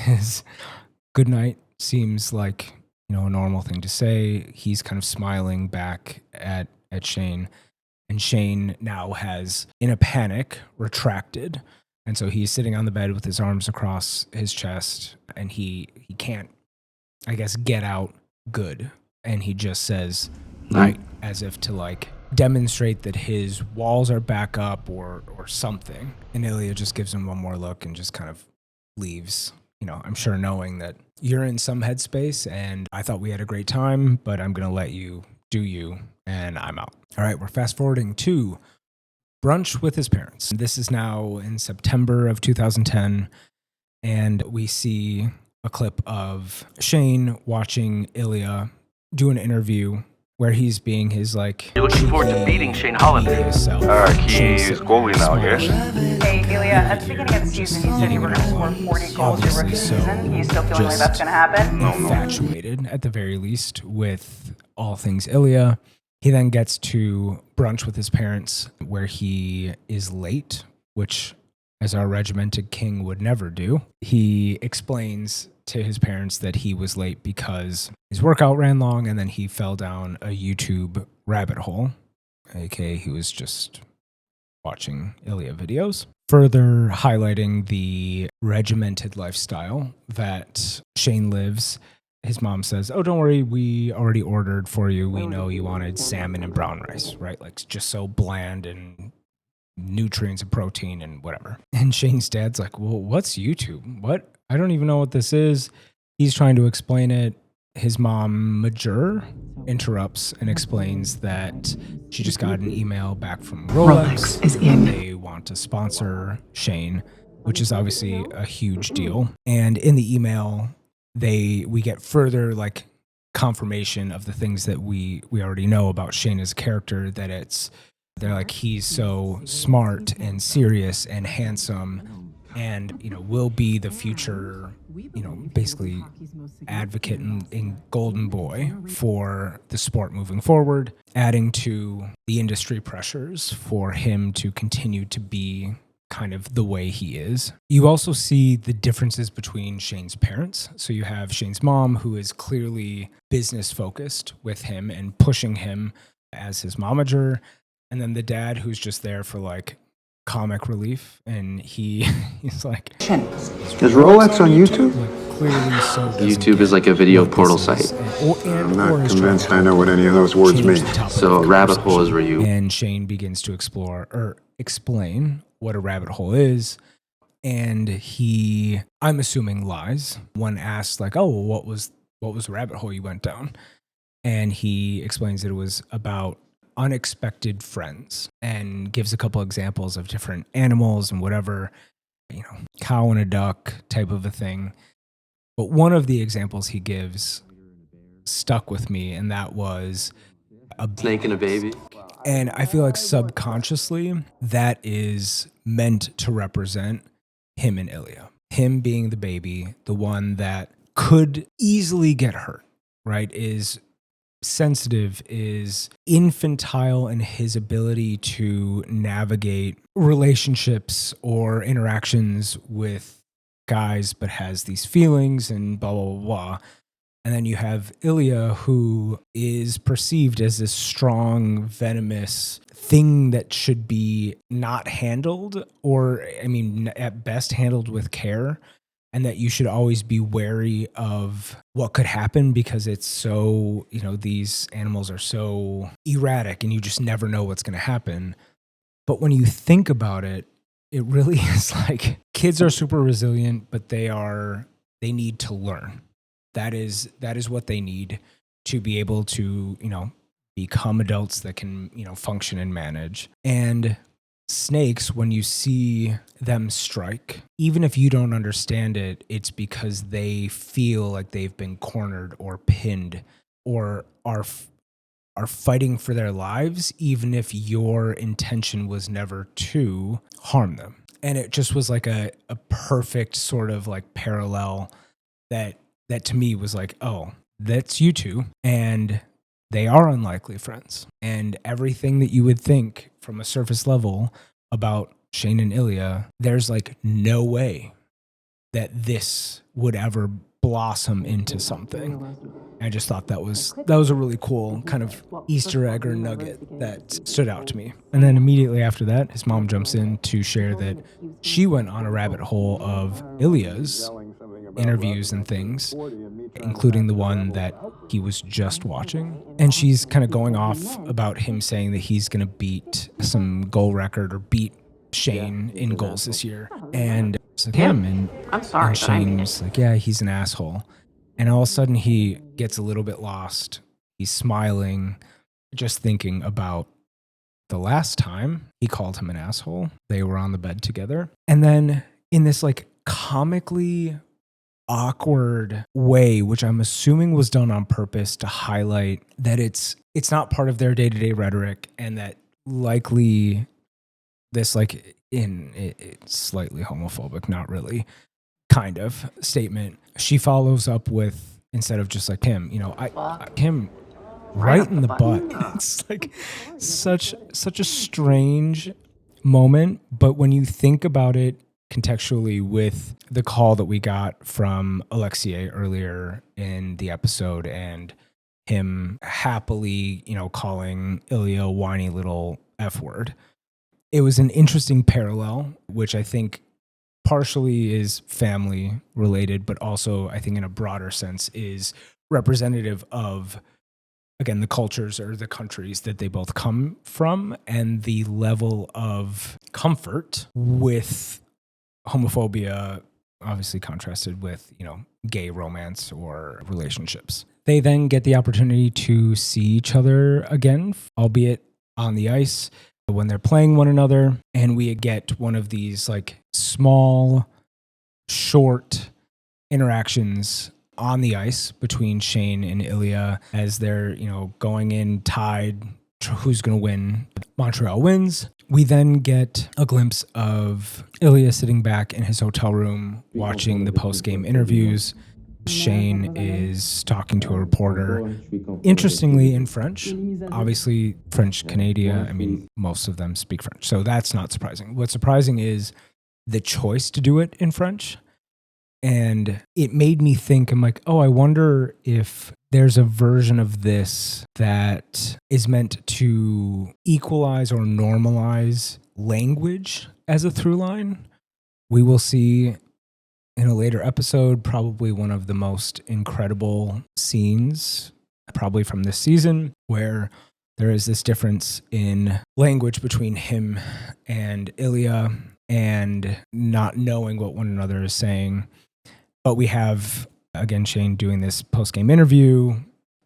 is good night seems like, a normal thing to say. He's kind of smiling back at Shane. And Shane now has, in a panic, retracted. And so he's sitting on the bed with his arms across his chest. And he can't, I guess, get out good. And he just says night as if to like demonstrate that his walls are back up or something. And Ilya just gives him one more look and just kind of leaves. I'm sure knowing that you're in some headspace and I thought we had a great time, but I'm going to let you do you and I'm out. All right, we're fast forwarding to Brunch with his parents. This is now in September of 2010, and we see a clip of Shane watching Ilya do an interview where he's being his like. You're looking forward to beating Shane Holiday. He's goalie now, yes? Hey, Ilya, at the beginning of the season, you said you were going to score 40 goals your rookie season. You still feeling like that's going to happen? Infatuated, at the very least, with all things Ilya. He then gets to Brunch with his parents where he is late, which, as our regimented king would never do. He explains to his parents that he was late because his workout ran long and then he fell down a YouTube rabbit hole, aka he was just watching Ilya videos. Further highlighting the regimented lifestyle that Shane lives, his mom says, "Oh, don't worry, we already ordered for you. We know you wanted salmon and brown rice," right? Like just so bland and nutrients and protein and whatever. And Shane's dad's like, "Well, what's YouTube? What? I don't even know what this is." He's trying to explain it. His mom, Major, interrupts and explains that she just got an email back from Rolex is in. They want to sponsor Shane, which is obviously a huge deal. And in the email, we get further like confirmation of the things that we already know about Shane as a character, that they're like, he's so smart and serious and handsome and, will be the future, basically advocate and golden boy for the sport moving forward, adding to the industry pressures for him to continue to be kind of the way he is. You also see the differences between Shane's parents. So you have Shane's mom, who is clearly business focused with him and pushing him as his momager. And then the dad, who's just there for like comic relief, and he's like, "Is Rolex on YouTube?" Like, clearly, so YouTube is like a video portal site. I'm not convinced I know what any of those words mean. So a rabbit hole is where you. And Shane begins to explain what a rabbit hole is, and I'm assuming, lies when asked like, "Oh, well, what was the rabbit hole you went down?" And he explains that it was about unexpected friends and gives a couple examples of different animals and whatever, cow and a duck type of a thing. But one of the examples he gives stuck with me, and that was a snake and a baby. And I feel like subconsciously that is meant to represent him and Ilya. Him being the baby, the one that could easily get hurt, right, is sensitive is infantile in his ability to navigate relationships or interactions with guys, but has these feelings and blah, blah, blah, blah. And then you have Ilya, who is perceived as this strong, venomous thing that should be not handled, or, I mean, at best handled with care, and that you should always be wary of what could happen because it's so, these animals are so erratic and you just never know what's going to happen. But when you think about it, it really is like kids are super resilient, but they need to learn. That is what they need to be able to, become adults that can, function and manage. And snakes, when you see them strike, even if you don't understand it, it's because they feel like they've been cornered or pinned or are fighting for their lives, even if your intention was never to harm them. And it just was like a perfect sort of like parallel that to me was like, oh, that's you two, and they are unlikely friends. And everything that you would think from a surface level about Shane and Ilya, there's like no way that this would ever blossom into something. I just thought that was a really cool kind of Easter egg or nugget that stood out to me. And then immediately after that, his mom jumps in to share that she went on a rabbit hole of Ilya's interviews and things, including the one that he was just watching. And she's kind of going off about him saying that he's going to beat some goal record or beat Shane in goals this year. And it's like him. And I'm sorry. And Shane's like, yeah, he's an asshole. And all of a sudden he gets a little bit lost. He's smiling, just thinking about the last time he called him an asshole. They were on the bed together. And then in this like comically awkward way, which I'm assuming was done on purpose to highlight that it's not part of their day-to-day rhetoric, and that likely this like it's slightly homophobic, not really, kind of statement. She follows up with, instead of just like him, him right in the butt. It's like such a strange moment, but when you think about it contextually with the call that we got from Alexei earlier in the episode and him happily, calling Ilya a whiny little F word, it was an interesting parallel, which I think partially is family related, but also I think in a broader sense is representative of, again, the cultures or the countries that they both come from and the level of comfort with homophobia, obviously contrasted with, gay romance or relationships. They then get the opportunity to see each other again, albeit on the ice, when they're playing one another. And we get one of these like small, short interactions on the ice between Shane and Ilya as they're, going in tied. Who's going to win? Montreal wins. We then get a glimpse of Ilya sitting back in his hotel room watching the post-game interviews. Shane is talking to a reporter, interestingly in French. Obviously, French-Canadian, I mean, most of them speak French, so that's not surprising. What's surprising is the choice to do it in French. And it made me think, I'm like, oh, I wonder if there's a version of this that is meant to equalize or normalize language as a through line. We will see in a later episode, probably one of the most incredible scenes, probably from this season, where there is this difference in language between him and Ilya and not knowing what one another is saying. But we have, again, Shane doing this post-game interview.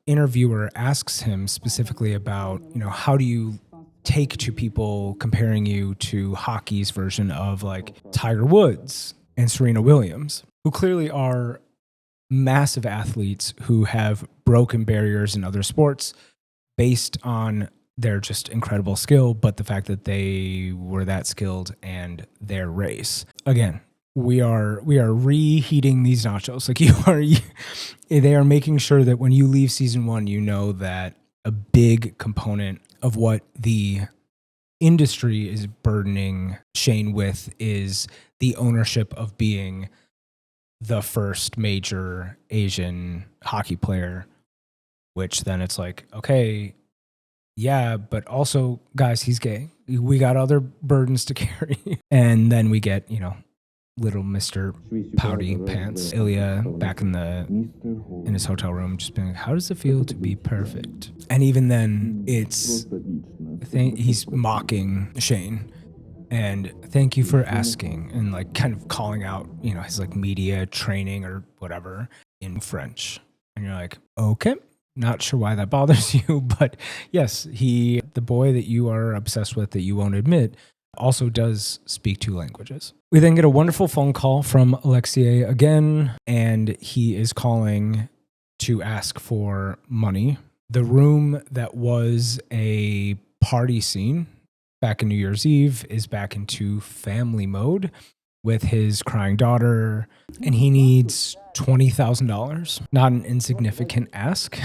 Interviewer asks him specifically about, how do you take to people comparing you to hockey's version of like Tiger Woods and Serena Williams, who clearly are massive athletes who have broken barriers in other sports based on their just incredible skill, but the fact that they were that skilled and their race. Again, we are reheating these nachos. Like they are making sure that when you leave season 1, you know that a big component of what the industry is burdening Shane with is the ownership of being the first major Asian hockey player, which then it's like, okay, yeah, but also, guys, he's gay. We got other burdens to carry. And then we get, little Mr. Pouty Pants, Ilya, back in his hotel room, just being like, how does it feel to be perfect? And even then, he's mocking Shane. And thank you for asking, and like kind of calling out, his like media training or whatever in French. And you're like, okay, not sure why that bothers you, but yes, the boy that you are obsessed with that you won't admit also does speak 2 languages. We then get a wonderful phone call from Alexei again, and he is calling to ask for money. The room that was a party scene back in New Year's Eve is back into family mode with his crying daughter, and he needs $20,000. Not an insignificant ask.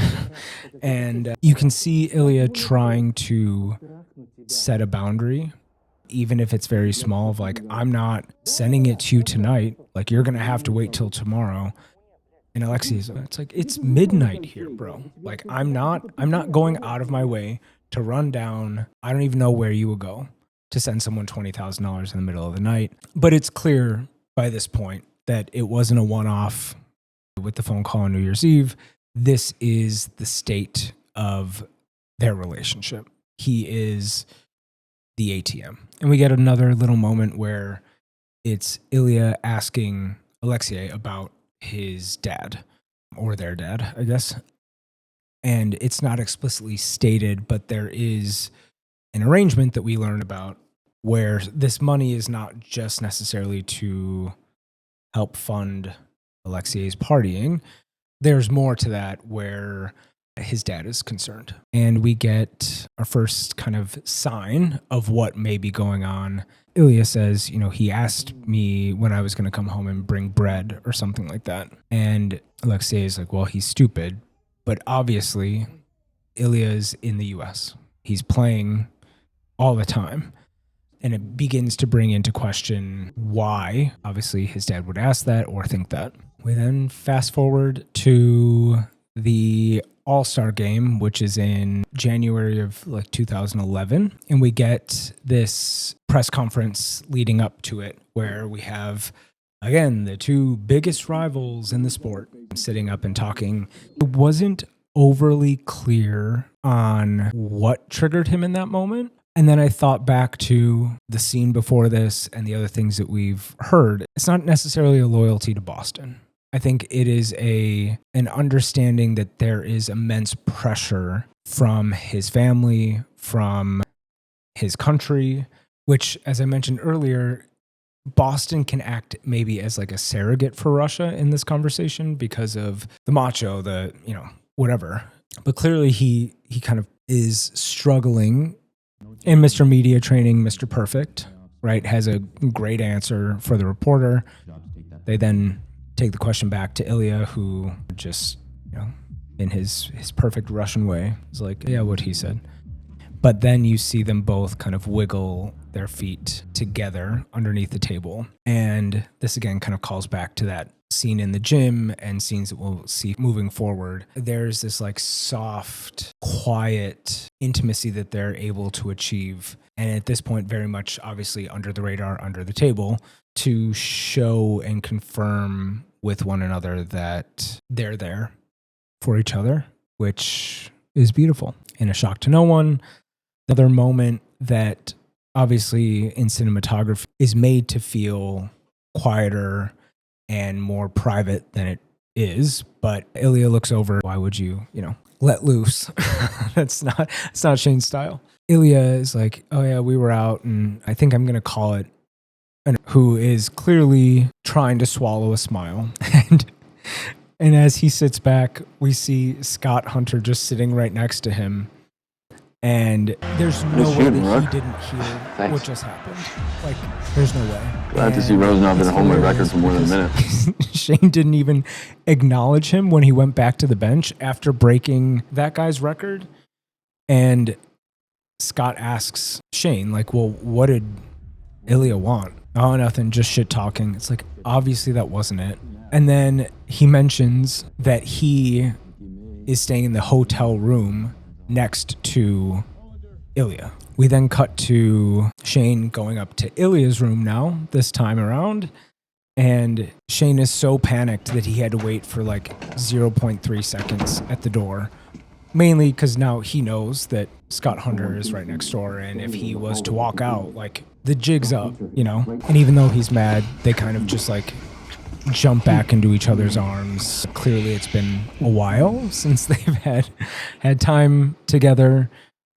And you can see Ilya trying to set a boundary, even if it's very small, of like, I'm not sending it to you tonight. Like, you're going to have to wait till tomorrow. And Alexei's, it's like, it's midnight here, bro. Like, I'm not going out of my way to run down. I don't even know where you would go to send someone $20,000 in the middle of the night. But it's clear by this point that it wasn't a one-off with the phone call on New Year's Eve. This is the state of their relationship. He is the ATM. And we get another little moment where it's Ilya asking Alexei about his dad, or their dad, I guess. And it's not explicitly stated, but there is an arrangement that we learn about where this money is not just necessarily to help fund Alexei's partying. There's more to that where his dad is concerned. And we get our first kind of sign of what may be going on. Ilya says, he asked me when I was going to come home and bring bread or something like that. And Alexei is like, well, he's stupid. But obviously, Ilya's in the US. He's playing all the time. And it begins to bring into question why, obviously, his dad would ask that or think that. We then fast forward to the All-Star game, which is in January of 2011. And we get this press conference leading up to it where we have, again, the 2 biggest rivals in the sport sitting up and talking. It wasn't overly clear on what triggered him in that moment. And then I thought back to the scene before this and the other things that we've heard. It's not necessarily a loyalty to Boston. I think it is an understanding that there is immense pressure from his family, from his country, which, as I mentioned earlier, Boston can act maybe as like a surrogate for Russia in this conversation because of the macho, whatever. But clearly he kind of is struggling. And Mr. Media Training, Mr. Perfect, right, has a great answer for the reporter. They then take the question back to Ilya, who just, in his perfect Russian way, is like, yeah, what he said. But then you see them both kind of wiggle their feet together underneath the table. And this again kind of calls back to that scene in the gym and scenes that we'll see moving forward. There's this like soft, quiet intimacy that they're able to achieve. And at this point, very much obviously under the radar, under the table, to show and confirm with one another that they're there for each other, which is beautiful and a shock to no one. Another moment that obviously in cinematography is made to feel quieter and more private than it is. But Ilya looks over. Why would you, let loose? It's not Shane's style. Ilya is like, oh yeah, we were out and I think I'm going to call it, who is clearly trying to swallow a smile. And as he sits back, we see Scott Hunter just sitting right next to him. And there's no way shooting, that he Rook. didn't hear Thanks. what just happened. Like, there's no way. Glad to see Rosenov didn't hold my record for more than a minute. Shane didn't even acknowledge him when he went back to the bench after breaking that guy's record. And Scott asks Shane, like, well, what did Ilya want? Oh, nothing, just shit talking. It's like, obviously that wasn't it. And then he mentions that he is staying in the hotel room next to Ilya. We then cut to Shane going up to Ilya's room now, this time around. And Shane is so panicked that he had to wait for like 0.3 seconds at the door. Mainly because now he knows that Scott Hunter is right next door. And if he was to walk out, like, the jig's up, you know? And even though he's mad, they kind of just like jump back into each other's arms. Clearly it's been a while since they've had time together.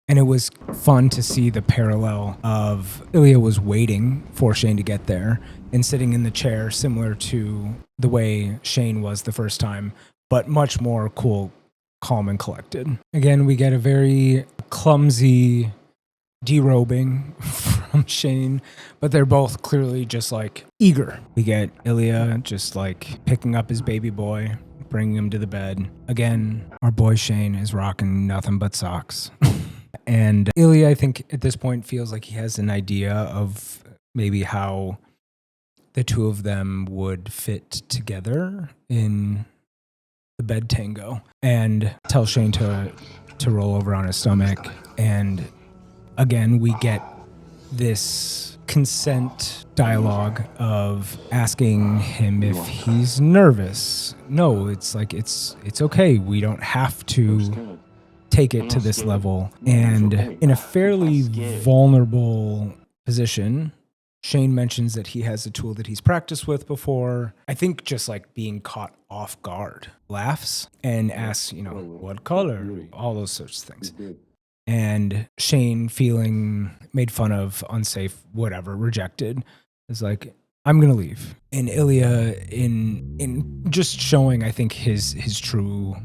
And it was fun to see the parallel of Ilya was waiting for Shane to get there and sitting in the chair, similar to the way Shane was the first time, but much more cool, calm, and collected. Again, we get a very clumsy derobing from Shane, but they're both clearly just like eager. We get Ilya just like picking up his baby boy, bringing him to the bed. Again, our boy Shane is rocking nothing but socks. And Ilya, I think at this point feels like he has an idea of maybe how the two of them would fit together in the bed tango, and tells Shane to roll over on his stomach. And again, we get this consent dialogue of asking him if he's nervous. No, it's like, it's okay. We don't have to take it to this level. And in a fairly vulnerable position, Shane mentions that he has a tool that he's practiced with before. I think just like being caught off guard. Laughs and asks, you know, what color? All those sorts of things. And Shane, feeling made fun of, unsafe, whatever, rejected, is like, I'm going to leave. And Ilya, in just showing, I think, his true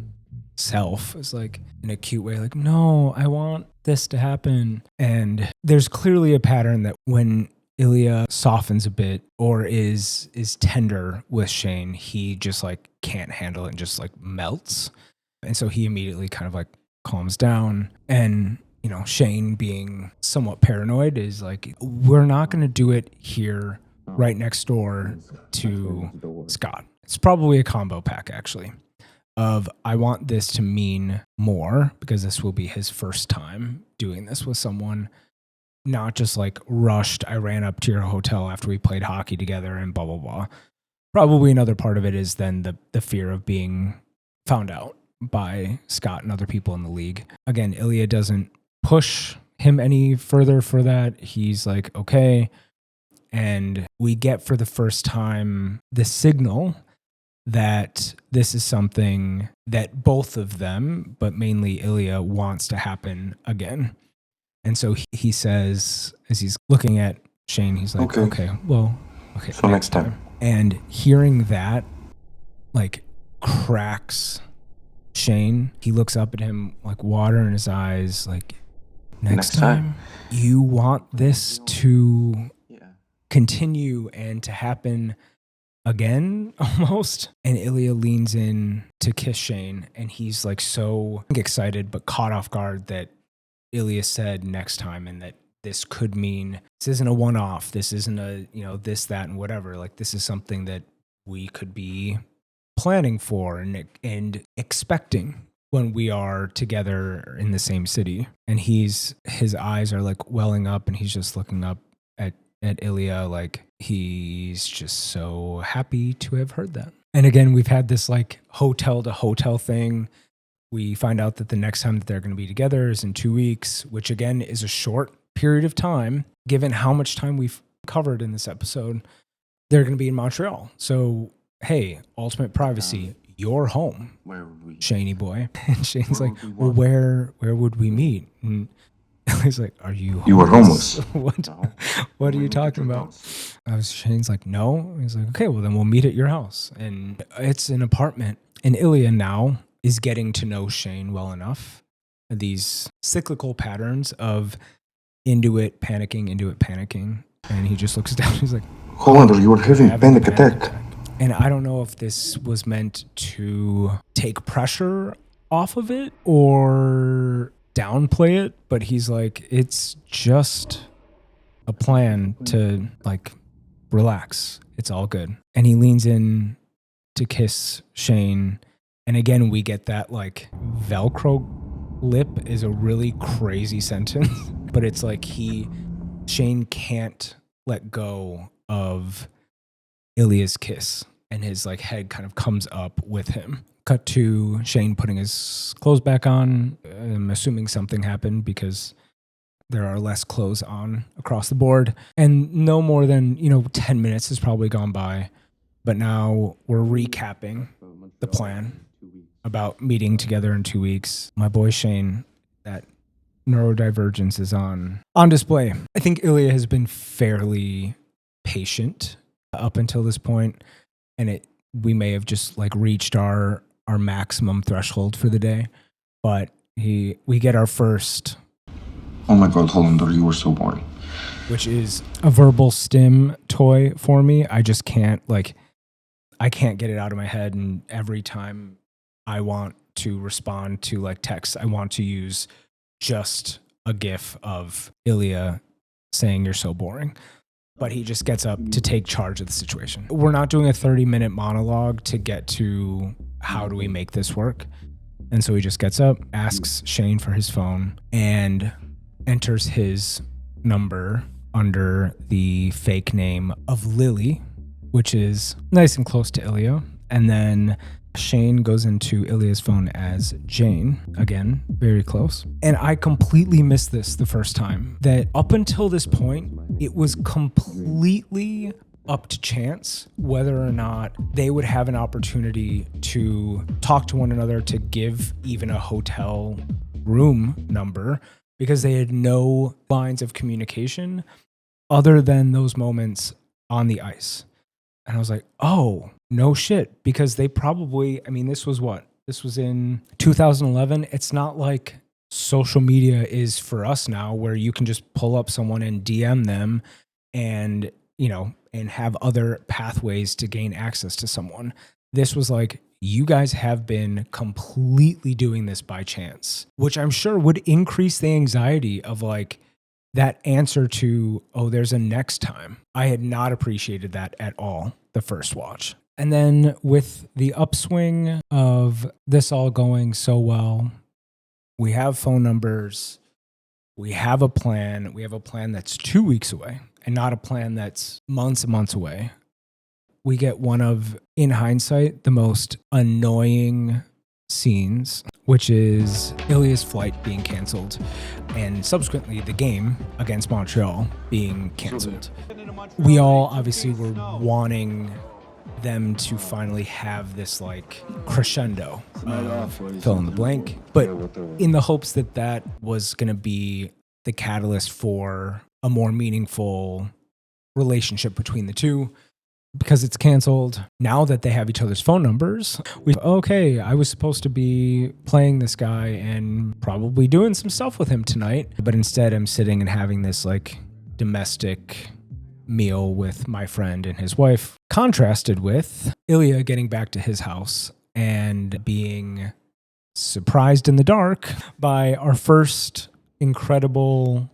self, is like, in a cute way, like, no, I want this to happen. And there's clearly a pattern that when Ilya softens a bit or is tender with Shane, he just like can't handle it and just like melts. And so he immediately kind of like calms down. And, you know, Shane, being somewhat paranoid, is like, we're not going to do it here right next door to Scott. It's probably a combo pack, actually, of I want this to mean more because this will be his first time doing this with someone. Not just like rushed, I ran up to your hotel after we played hockey together and blah, blah, blah. Probably another part of it is then the fear of being found out by Scott and other people in the league. Again, Ilya doesn't push him any further for that. He's like, okay. And we get for the first time the signal that this is something that both of them, but mainly Ilya, wants to happen again. And so he says, as he's looking at Shane, he's like, okay, So next time. And hearing that, like, cracks Shane. He looks up at him, like, water in his eyes, like, next time you want this to continue and to happen again, almost. And Ilya leans in to kiss Shane, and he's like so excited but caught off guard that Ilya said next time, and that this could mean this isn't a one-off. This isn't a, you know, this, that, and whatever. Like, this is something that we could be planning for and expecting when we are together in the same city. And his eyes are like welling up, and he's just looking up at Ilya, like he's just so happy to have heard that. And again, we've had this like hotel to hotel thing. We find out that the next time that they're going to be together is in 2 weeks, which again is a short period of time, given how much time we've covered in this episode. They're going to be in Montreal. So, hey, ultimate privacy, you're home, Shaney boy. And Shane's like, well, where would we meet? And he's like, are you homeless? You were homeless. What are you talking about? Shane's like, no. He's like, okay, well then we'll meet at your house. And it's an apartment. And Ilya now is getting to know Shane well enough these cyclical patterns of into it, panicking. And he just looks down. He's like, Hollander, you are having panic attack. And I don't know if this was meant to take pressure off of it or downplay it, but he's like, it's just a plan to like relax. It's all good. And he leans in to kiss Shane. And again, we get that like Velcro lip is a really crazy sentence, but it's like Shane can't let go of Ilya's kiss, and his like head kind of comes up with him. Cut to Shane putting his clothes back on. I'm assuming something happened because there are less clothes on across the board. And no more than, 10 minutes has probably gone by. But now we're recapping the plan about meeting together in 2 weeks. My boy Shane, that neurodivergence is on display. I think Ilya has been fairly patient up until this point, and we may have just like reached our maximum threshold for the day. But we get our first, Oh my god, Hollander, you were so boring. which is a verbal stim toy for me. I just can't I can't get it out of my head, and every time I want to respond to like text, I want to use just a GIF of Ilya saying you're so boring. But he just gets up to take charge of the situation. We're not doing a 30-minute monologue to get to how do we make this work. And so he just gets up, asks Shane for his phone, and enters his number under the fake name of Lily, which is nice and close to Ilya. And then Shane goes into Ilya's phone as Jane. Again, very close. And I completely missed this the first time. That up until this point, it was completely up to chance whether or not they would have an opportunity to talk to one another, to give even a hotel room number, because they had no lines of communication other than those moments on the ice. And I was like, oh, no shit. Because they probably, this was what? This was in 2011. It's not like social media is for us now, where you can just pull up someone and DM them and, and have other pathways to gain access to someone. This was like, you guys have been completely doing this by chance, which I'm sure would increase the anxiety of like that answer to, oh, there's a next time. I had not appreciated that at all the first watch. And then with the upswing of this all going so well, we have phone numbers, we have a plan. We have a plan that's 2 weeks away and not a plan that's months and months away. We get one of, in hindsight, the most annoying scenes, which is Ilya's flight being canceled and subsequently the game against Montreal being canceled. We all obviously were wanting them to finally have this like crescendo of fill in the blank, but in the hopes that that was going to be the catalyst for a more meaningful relationship between the two. Because it's canceled, now that they have each other's phone numbers, I was supposed to be playing this guy and probably doing some stuff with him tonight, but instead I'm sitting and having this like domestic meal with my friend and his wife, contrasted with Ilya getting back to his house and being surprised in the dark by our first incredible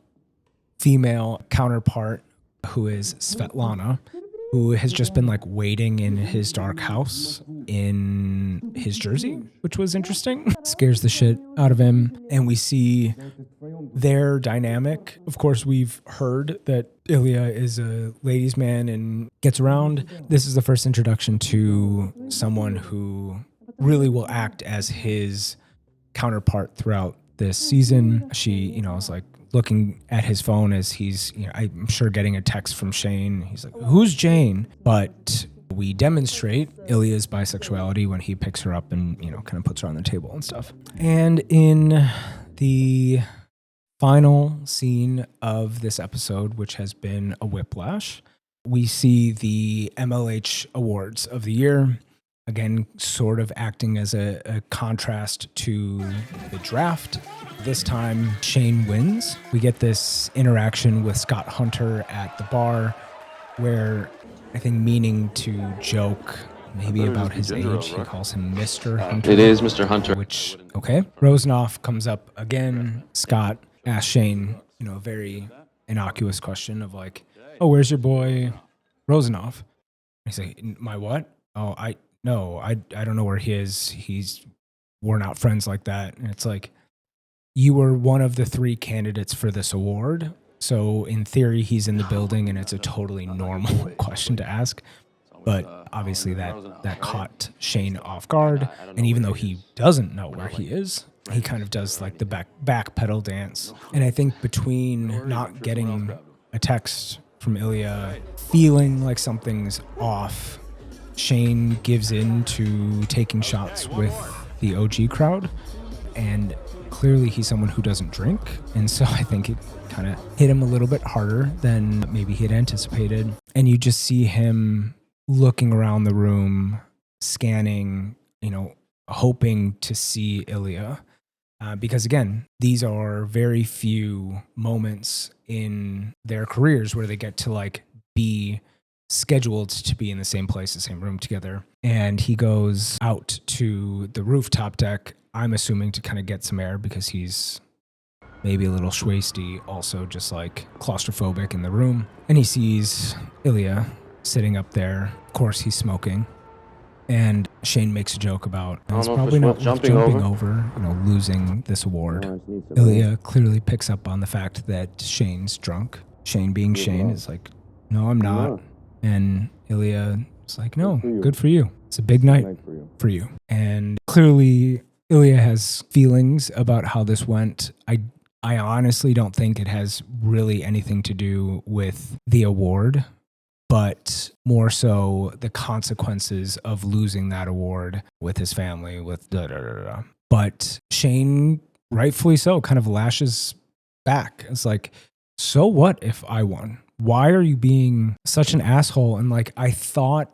female counterpart, who is Svetlana, who has just been like waiting in his dark house in his jersey, which was interesting. Scares the shit out of him. And we see their dynamic. Of course, we've heard that Ilya is a ladies' man and gets around. This is the first introduction to someone who really will act as his counterpart throughout this season. She, is like looking at his phone as he's, I'm sure getting a text from Shane. He's like, who's Jane? But we demonstrate Ilya's bisexuality when he picks her up and, kind of puts her on the table and stuff. And in the final scene of this episode, which has been a whiplash, we see the MLH Awards of the year. Again, sort of acting as a contrast to the draft. this time, Shane wins. We get this interaction with Scott Hunter at the bar where I think meaning to joke maybe about his age, he calls him Mr. Hunter. It is Mr. Hunter. Which, okay. Rosenoff comes up again. Scott asks Shane, a very innocuous question of like, oh, where's your boy Rosenoff? He's like, my what? Oh, I don't know where he is. We're not friends like that. And it's like, you were one of the 3 candidates for this award. So in theory, he's in the building and it's a totally normal question to ask. But obviously that caught Shane off guard. And even though he doesn't know where he is, he kind of does like the back pedal dance. And I think between not getting a text from Ilya, feeling like something's off, Shane gives in to taking shots with the OG crowd. And clearly he's someone who doesn't drink. And so I think it kind of hit him a little bit harder than maybe he had anticipated. And you just see him looking around the room, scanning, hoping to see Ilya. Because again, these are very few moments in their careers where they get to like be scheduled to be in the same place, the same room together. And he goes out to the rooftop deck, I'm assuming to kind of get some air because he's maybe a little schwasty, also just like claustrophobic in the room. And he sees Ilya sitting up there. Of course, he's smoking. And Shane makes a joke about it's probably not jumping over, losing this award. Ilya clearly picks up on the fact that Shane's drunk. Shane being Shane is like, no, I'm not. And Ilya is like, no, good for you. It's a big night for you. And clearly Ilya has feelings about how this went. I honestly don't think it has really anything to do with the award, but more so the consequences of losing that award with his family, with da-da-da-da. But Shane, rightfully so, kind of lashes back. It's like, so what if I won? Why are you being such an asshole? And like, I thought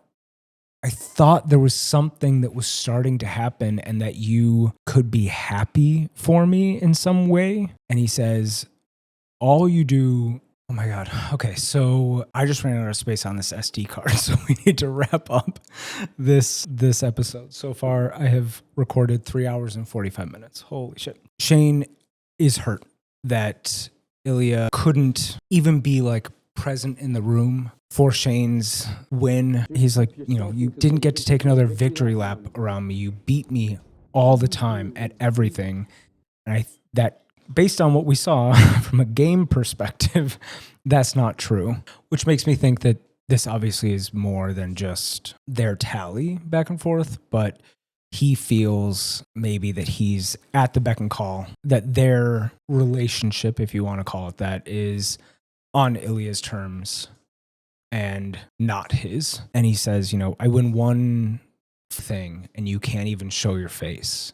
there was something that was starting to happen and that you could be happy for me in some way. And he says, all you do... Oh my God. Okay, so I just ran out of space on this SD card, so we need to wrap up this episode. So far, I have recorded 3 hours and 45 minutes. Holy shit. Shane is hurt that Ilya couldn't even be like present in the room for Shane's win. He's like, you didn't get to take another victory lap around me. You beat me all the time at everything. And that based on what we saw from a game perspective, that's not true, which makes me think that this obviously is more than just their tally back and forth, but he feels maybe that he's at the beck and call, that their relationship, if you want to call it that, is on Ilya's terms and not his. And he says, I win one thing and you can't even show your face.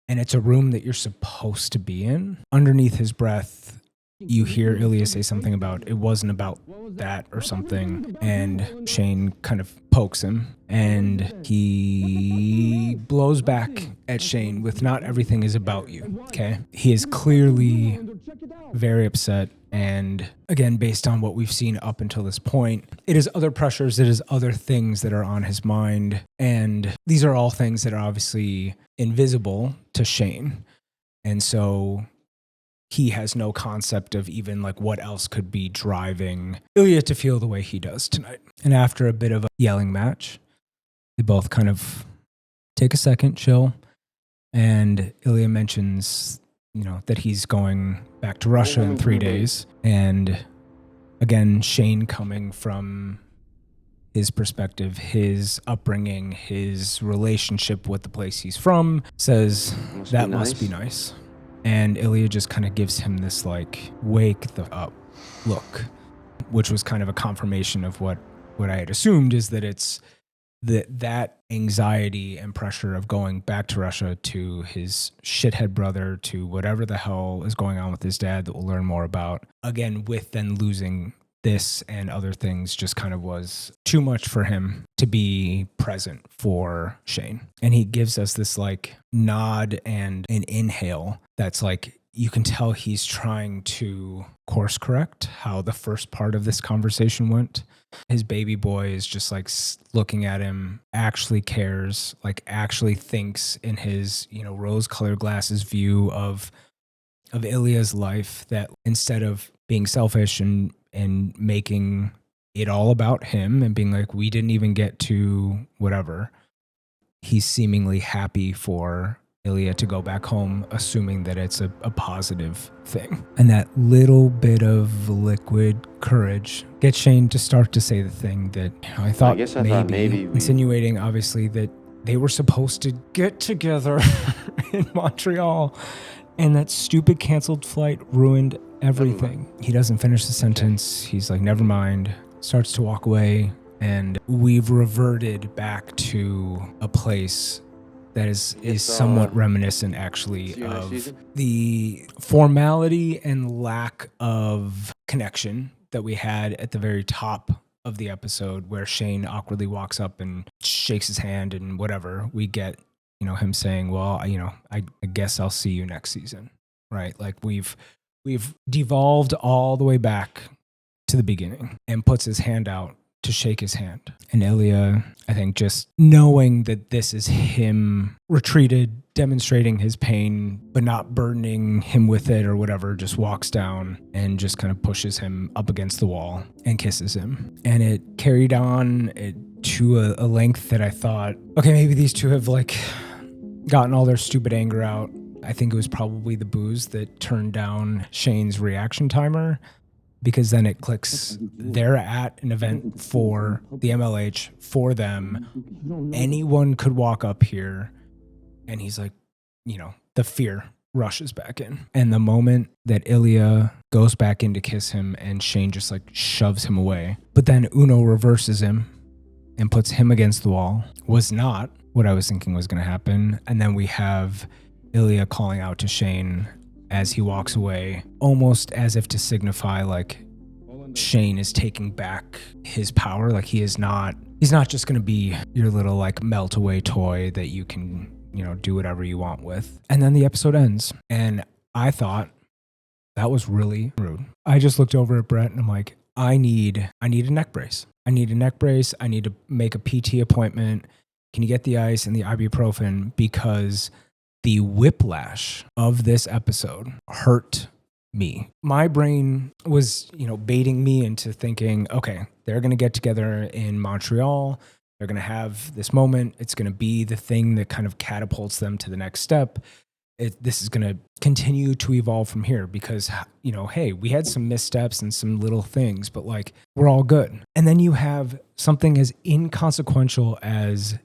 And it's a room that you're supposed to be in. Underneath his breath, you hear Ilya say something about it wasn't about that or something. And Shane kind of pokes him and he blows back at Shane with not everything is about you. Okay. He is clearly very upset. And again, based on what we've seen up until this point, it is other pressures, it is other things that are on his mind. And these are all things that are obviously invisible to Shane. And so he has no concept of even like what else could be driving Ilya to feel the way he does tonight. And after a bit of a yelling match, they both kind of take a second, chill. And Ilya mentions, that he's going back to Russia in 3 days. And again, Shane coming from his perspective, his upbringing, his relationship with the place he's from, says that must be nice. And Ilya just kind of gives him this like, wake the up look, which was kind of a confirmation of what I had assumed, is that it's that anxiety and pressure of going back to Russia to his shithead brother, to whatever the hell is going on with his dad that we'll learn more about. Again, with then losing this and other things, just kind of was too much for him to be present for Shane. And he gives us this like nod and an inhale that's like, you can tell he's trying to course correct how the first part of this conversation went. His baby boy is just like looking at him, actually cares, like actually thinks in his, rose-colored glasses view of Ilya's life, that instead of being selfish and making it all about him and being like, we didn't even get to whatever, he's seemingly happy for Ilya to go back home, assuming that it's a positive thing. And that little bit of liquid courage gets Shane to start to say the thing that I thought maybe insinuating, obviously, that they were supposed to get together in Montreal, and that stupid canceled flight ruined everything. He doesn't finish the sentence. He's like, never mind, starts to walk away, and we've reverted back to a place that is somewhat reminiscent, actually, of the formality and lack of connection that we had at the very top of the episode, where Shane awkwardly walks up and shakes his hand and whatever. We get, him saying, well, I guess I'll see you next season, right? Like we've devolved all the way back to the beginning, and puts his hand out to shake his hand. And Ilya, I think, just knowing that this is him retreated, demonstrating his pain, but not burdening him with it or whatever, just walks down and just kind of pushes him up against the wall and kisses him. And it carried on to a length that I thought, okay, maybe these two have like gotten all their stupid anger out. I think it was probably the booze that turned down Shane's reaction timer, because then it clicks, they're at an event for the MLH, for them. Anyone could walk up here. And he's like, the fear rushes back in. And the moment that Ilya goes back in to kiss him, and Shane just like shoves him away, but then Uno reverses him and puts him against the wall, was not what I was thinking was going to happen. And then we have Ilya calling out to Shane as he walks away, almost as if to signify like Shane is taking back his power. Like he's not just going to be your little like melt away toy that you can, do whatever you want with. And then the episode ends. And I thought that was really rude. I just looked over at Brett and I'm like, I need a neck brace. I need a neck brace. I need to make a PT appointment. Can you get the ice and the ibuprofen? Because the whiplash of this episode hurt me. My brain was, baiting me into thinking, okay, they're going to get together in Montreal. They're going to have this moment. It's going to be the thing that kind of catapults them to the next step. This is going to continue to evolve from here because, hey, we had some missteps and some little things, but like, we're all good. And then you have something as inconsequential as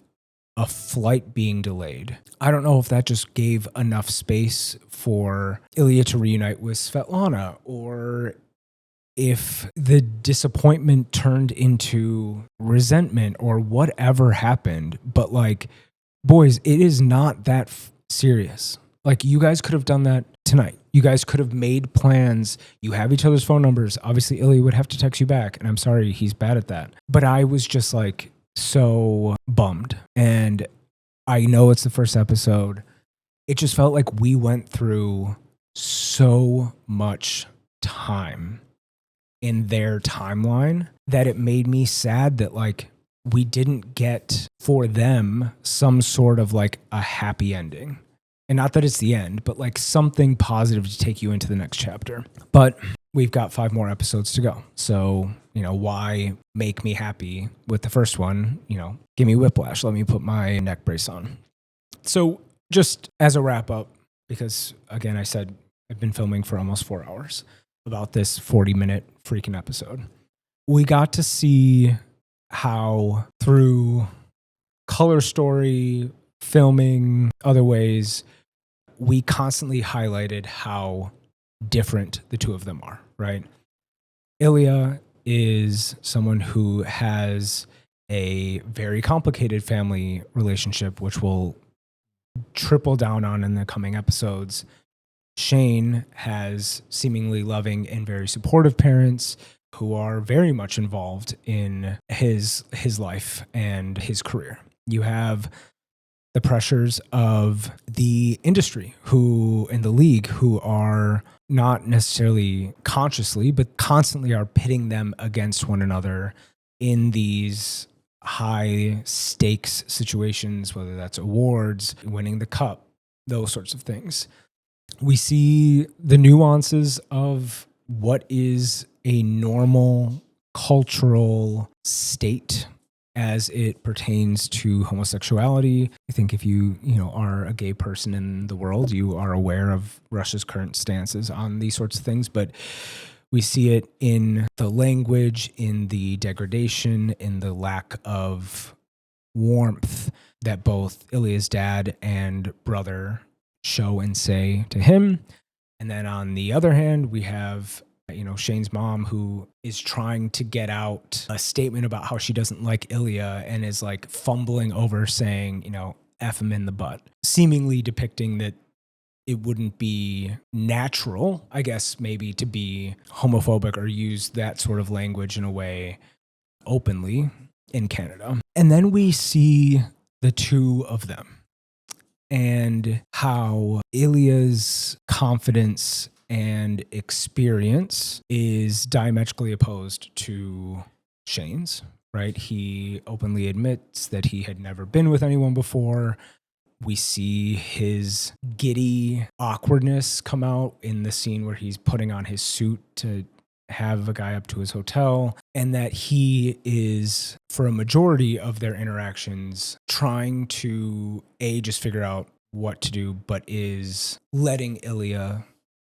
a flight being delayed. I don't know if that just gave enough space for Ilya to reunite with Svetlana, or if the disappointment turned into resentment or whatever happened. But like, boys, it is not that serious. Like, you guys could have done that tonight. You guys could have made plans. You have each other's phone numbers. Obviously, Ilya would have to text you back, and I'm sorry, he's bad at that. But I was just like, so bummed. And I know it's the first episode. It just felt like we went through so much time in their timeline that it made me sad that like we didn't get for them some sort of like a happy ending. And not that it's the end, but like something positive to take you into the next chapter. But we've got 5 more episodes to go. So, why make me happy with the first one? Give me whiplash. Let me put my neck brace on. So just as a wrap up, because again, I said I've been filming for almost 4 hours about this 40-minute freaking episode. We got to see how through color story, filming, other ways, we constantly highlighted how different the two of them are, right? Ilya is someone who has a very complicated family relationship, which we'll triple down on in the coming episodes. Shane has seemingly loving and very supportive parents who are very much involved in his life and his career. You have the pressures of the industry who in the league who are not necessarily consciously, but constantly are pitting them against one another in these high stakes situations, whether that's awards, winning the cup, those sorts of things. We see the nuances of what is a normal cultural state as it pertains to homosexuality. I think if you are a gay person in the world, you are aware of Russia's current stances on these sorts of things, but we see it in the language, in the degradation, in the lack of warmth that both Ilya's dad and brother show and say to him. And then on the other hand, we have Shane's mom, who is trying to get out a statement about how she doesn't like Ilya and is like fumbling over saying, F him in the butt, seemingly depicting that it wouldn't be natural, I guess, maybe to be homophobic or use that sort of language in a way openly in Canada. And then we see the two of them and how Ilya's confidence and experience is diametrically opposed to Shane's, right? He openly admits that he had never been with anyone before. We see his giddy awkwardness come out in the scene where he's putting on his suit to have a guy up to his hotel, and that he is, for a majority of their interactions, trying to, just figure out what to do, but is letting Ilya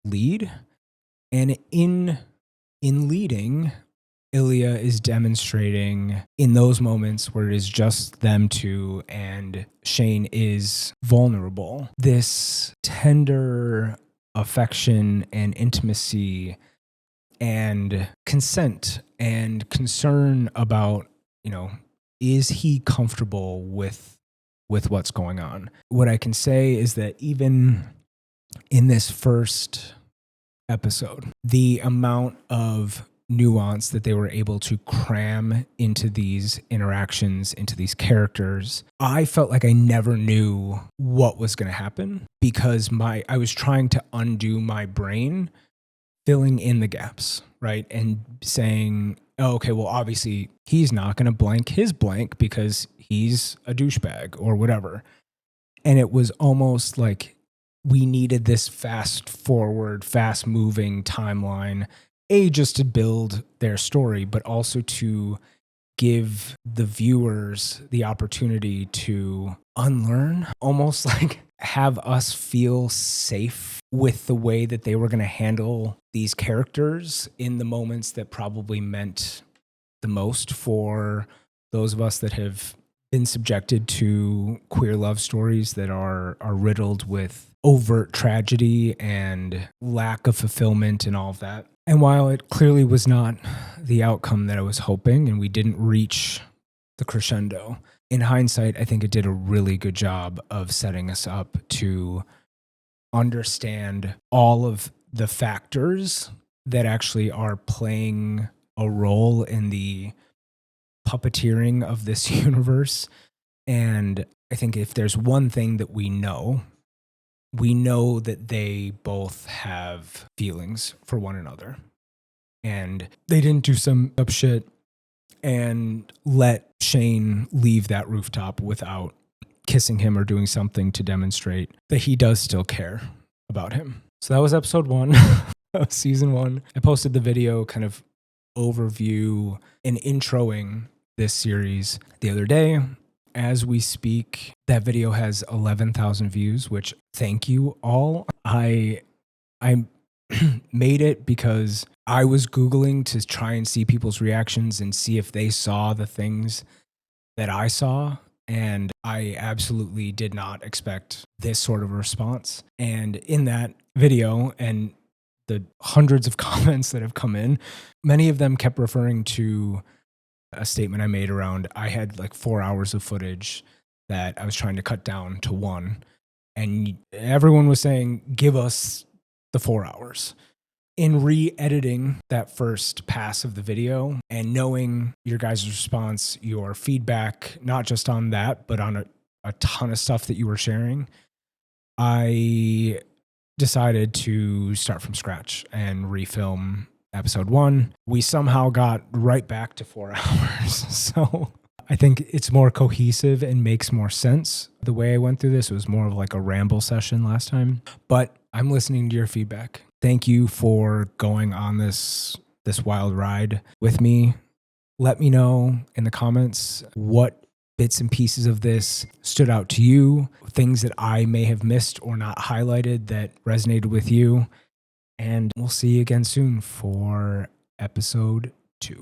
lead. And in leading, Ilya is demonstrating in those moments where it is just them two and Shane is vulnerable, this tender affection and intimacy and consent and concern about, is he comfortable with what's going on? What I can say is that even in this first episode, the amount of nuance that they were able to cram into these interactions, into these characters, I felt like I never knew what was going to happen because I was trying to undo my brain, filling in the gaps, right? And saying, oh, okay, well, obviously he's not going to blank his blank because he's a douchebag or whatever. And it was almost like we needed this fast forward, fast moving timeline, just to build their story, but also to give the viewers the opportunity to unlearn, almost like have us feel safe with the way that they were going to handle these characters in the moments that probably meant the most for those of us that have been subjected to queer love stories that are riddled with overt tragedy and lack of fulfillment and all of that. And while it clearly was not the outcome that I was hoping, and we didn't reach the crescendo, in hindsight, I think it did a really good job of setting us up to understand all of the factors that actually are playing a role in the puppeteering of this universe. And I think if there's one thing that we know that they both have feelings for one another. And they didn't do some up shit and let Shane leave that rooftop without kissing him or doing something to demonstrate that he does still care about him. So that was episode 1 of season 1. I posted the video kind of overview and introing this series the other day. As we speak, that video has 11,000 views, which thank you all. I made it because I was Googling to try and see people's reactions and see if they saw the things that I saw. And I absolutely did not expect this sort of response. And in that video and the hundreds of comments that have come in, many of them kept referring to a statement I made around I had like 4 hours of footage that I was trying to cut down to 1. And everyone was saying, give us the 4 hours. In re-editing that first pass of the video and knowing your guys' response, your feedback, not just on that, but on a ton of stuff that you were sharing, I decided to start from scratch and refilm episode 1. We somehow got right back to 4 hours. So I think it's more cohesive and makes more sense. The way I went through this was more of like a ramble session last time, but I'm listening to your feedback. Thank you for going on this wild ride with me. Let me know in the comments what bits and pieces of this stood out to you, things that I may have missed or not highlighted that resonated with you. And we'll see you again soon for episode 2.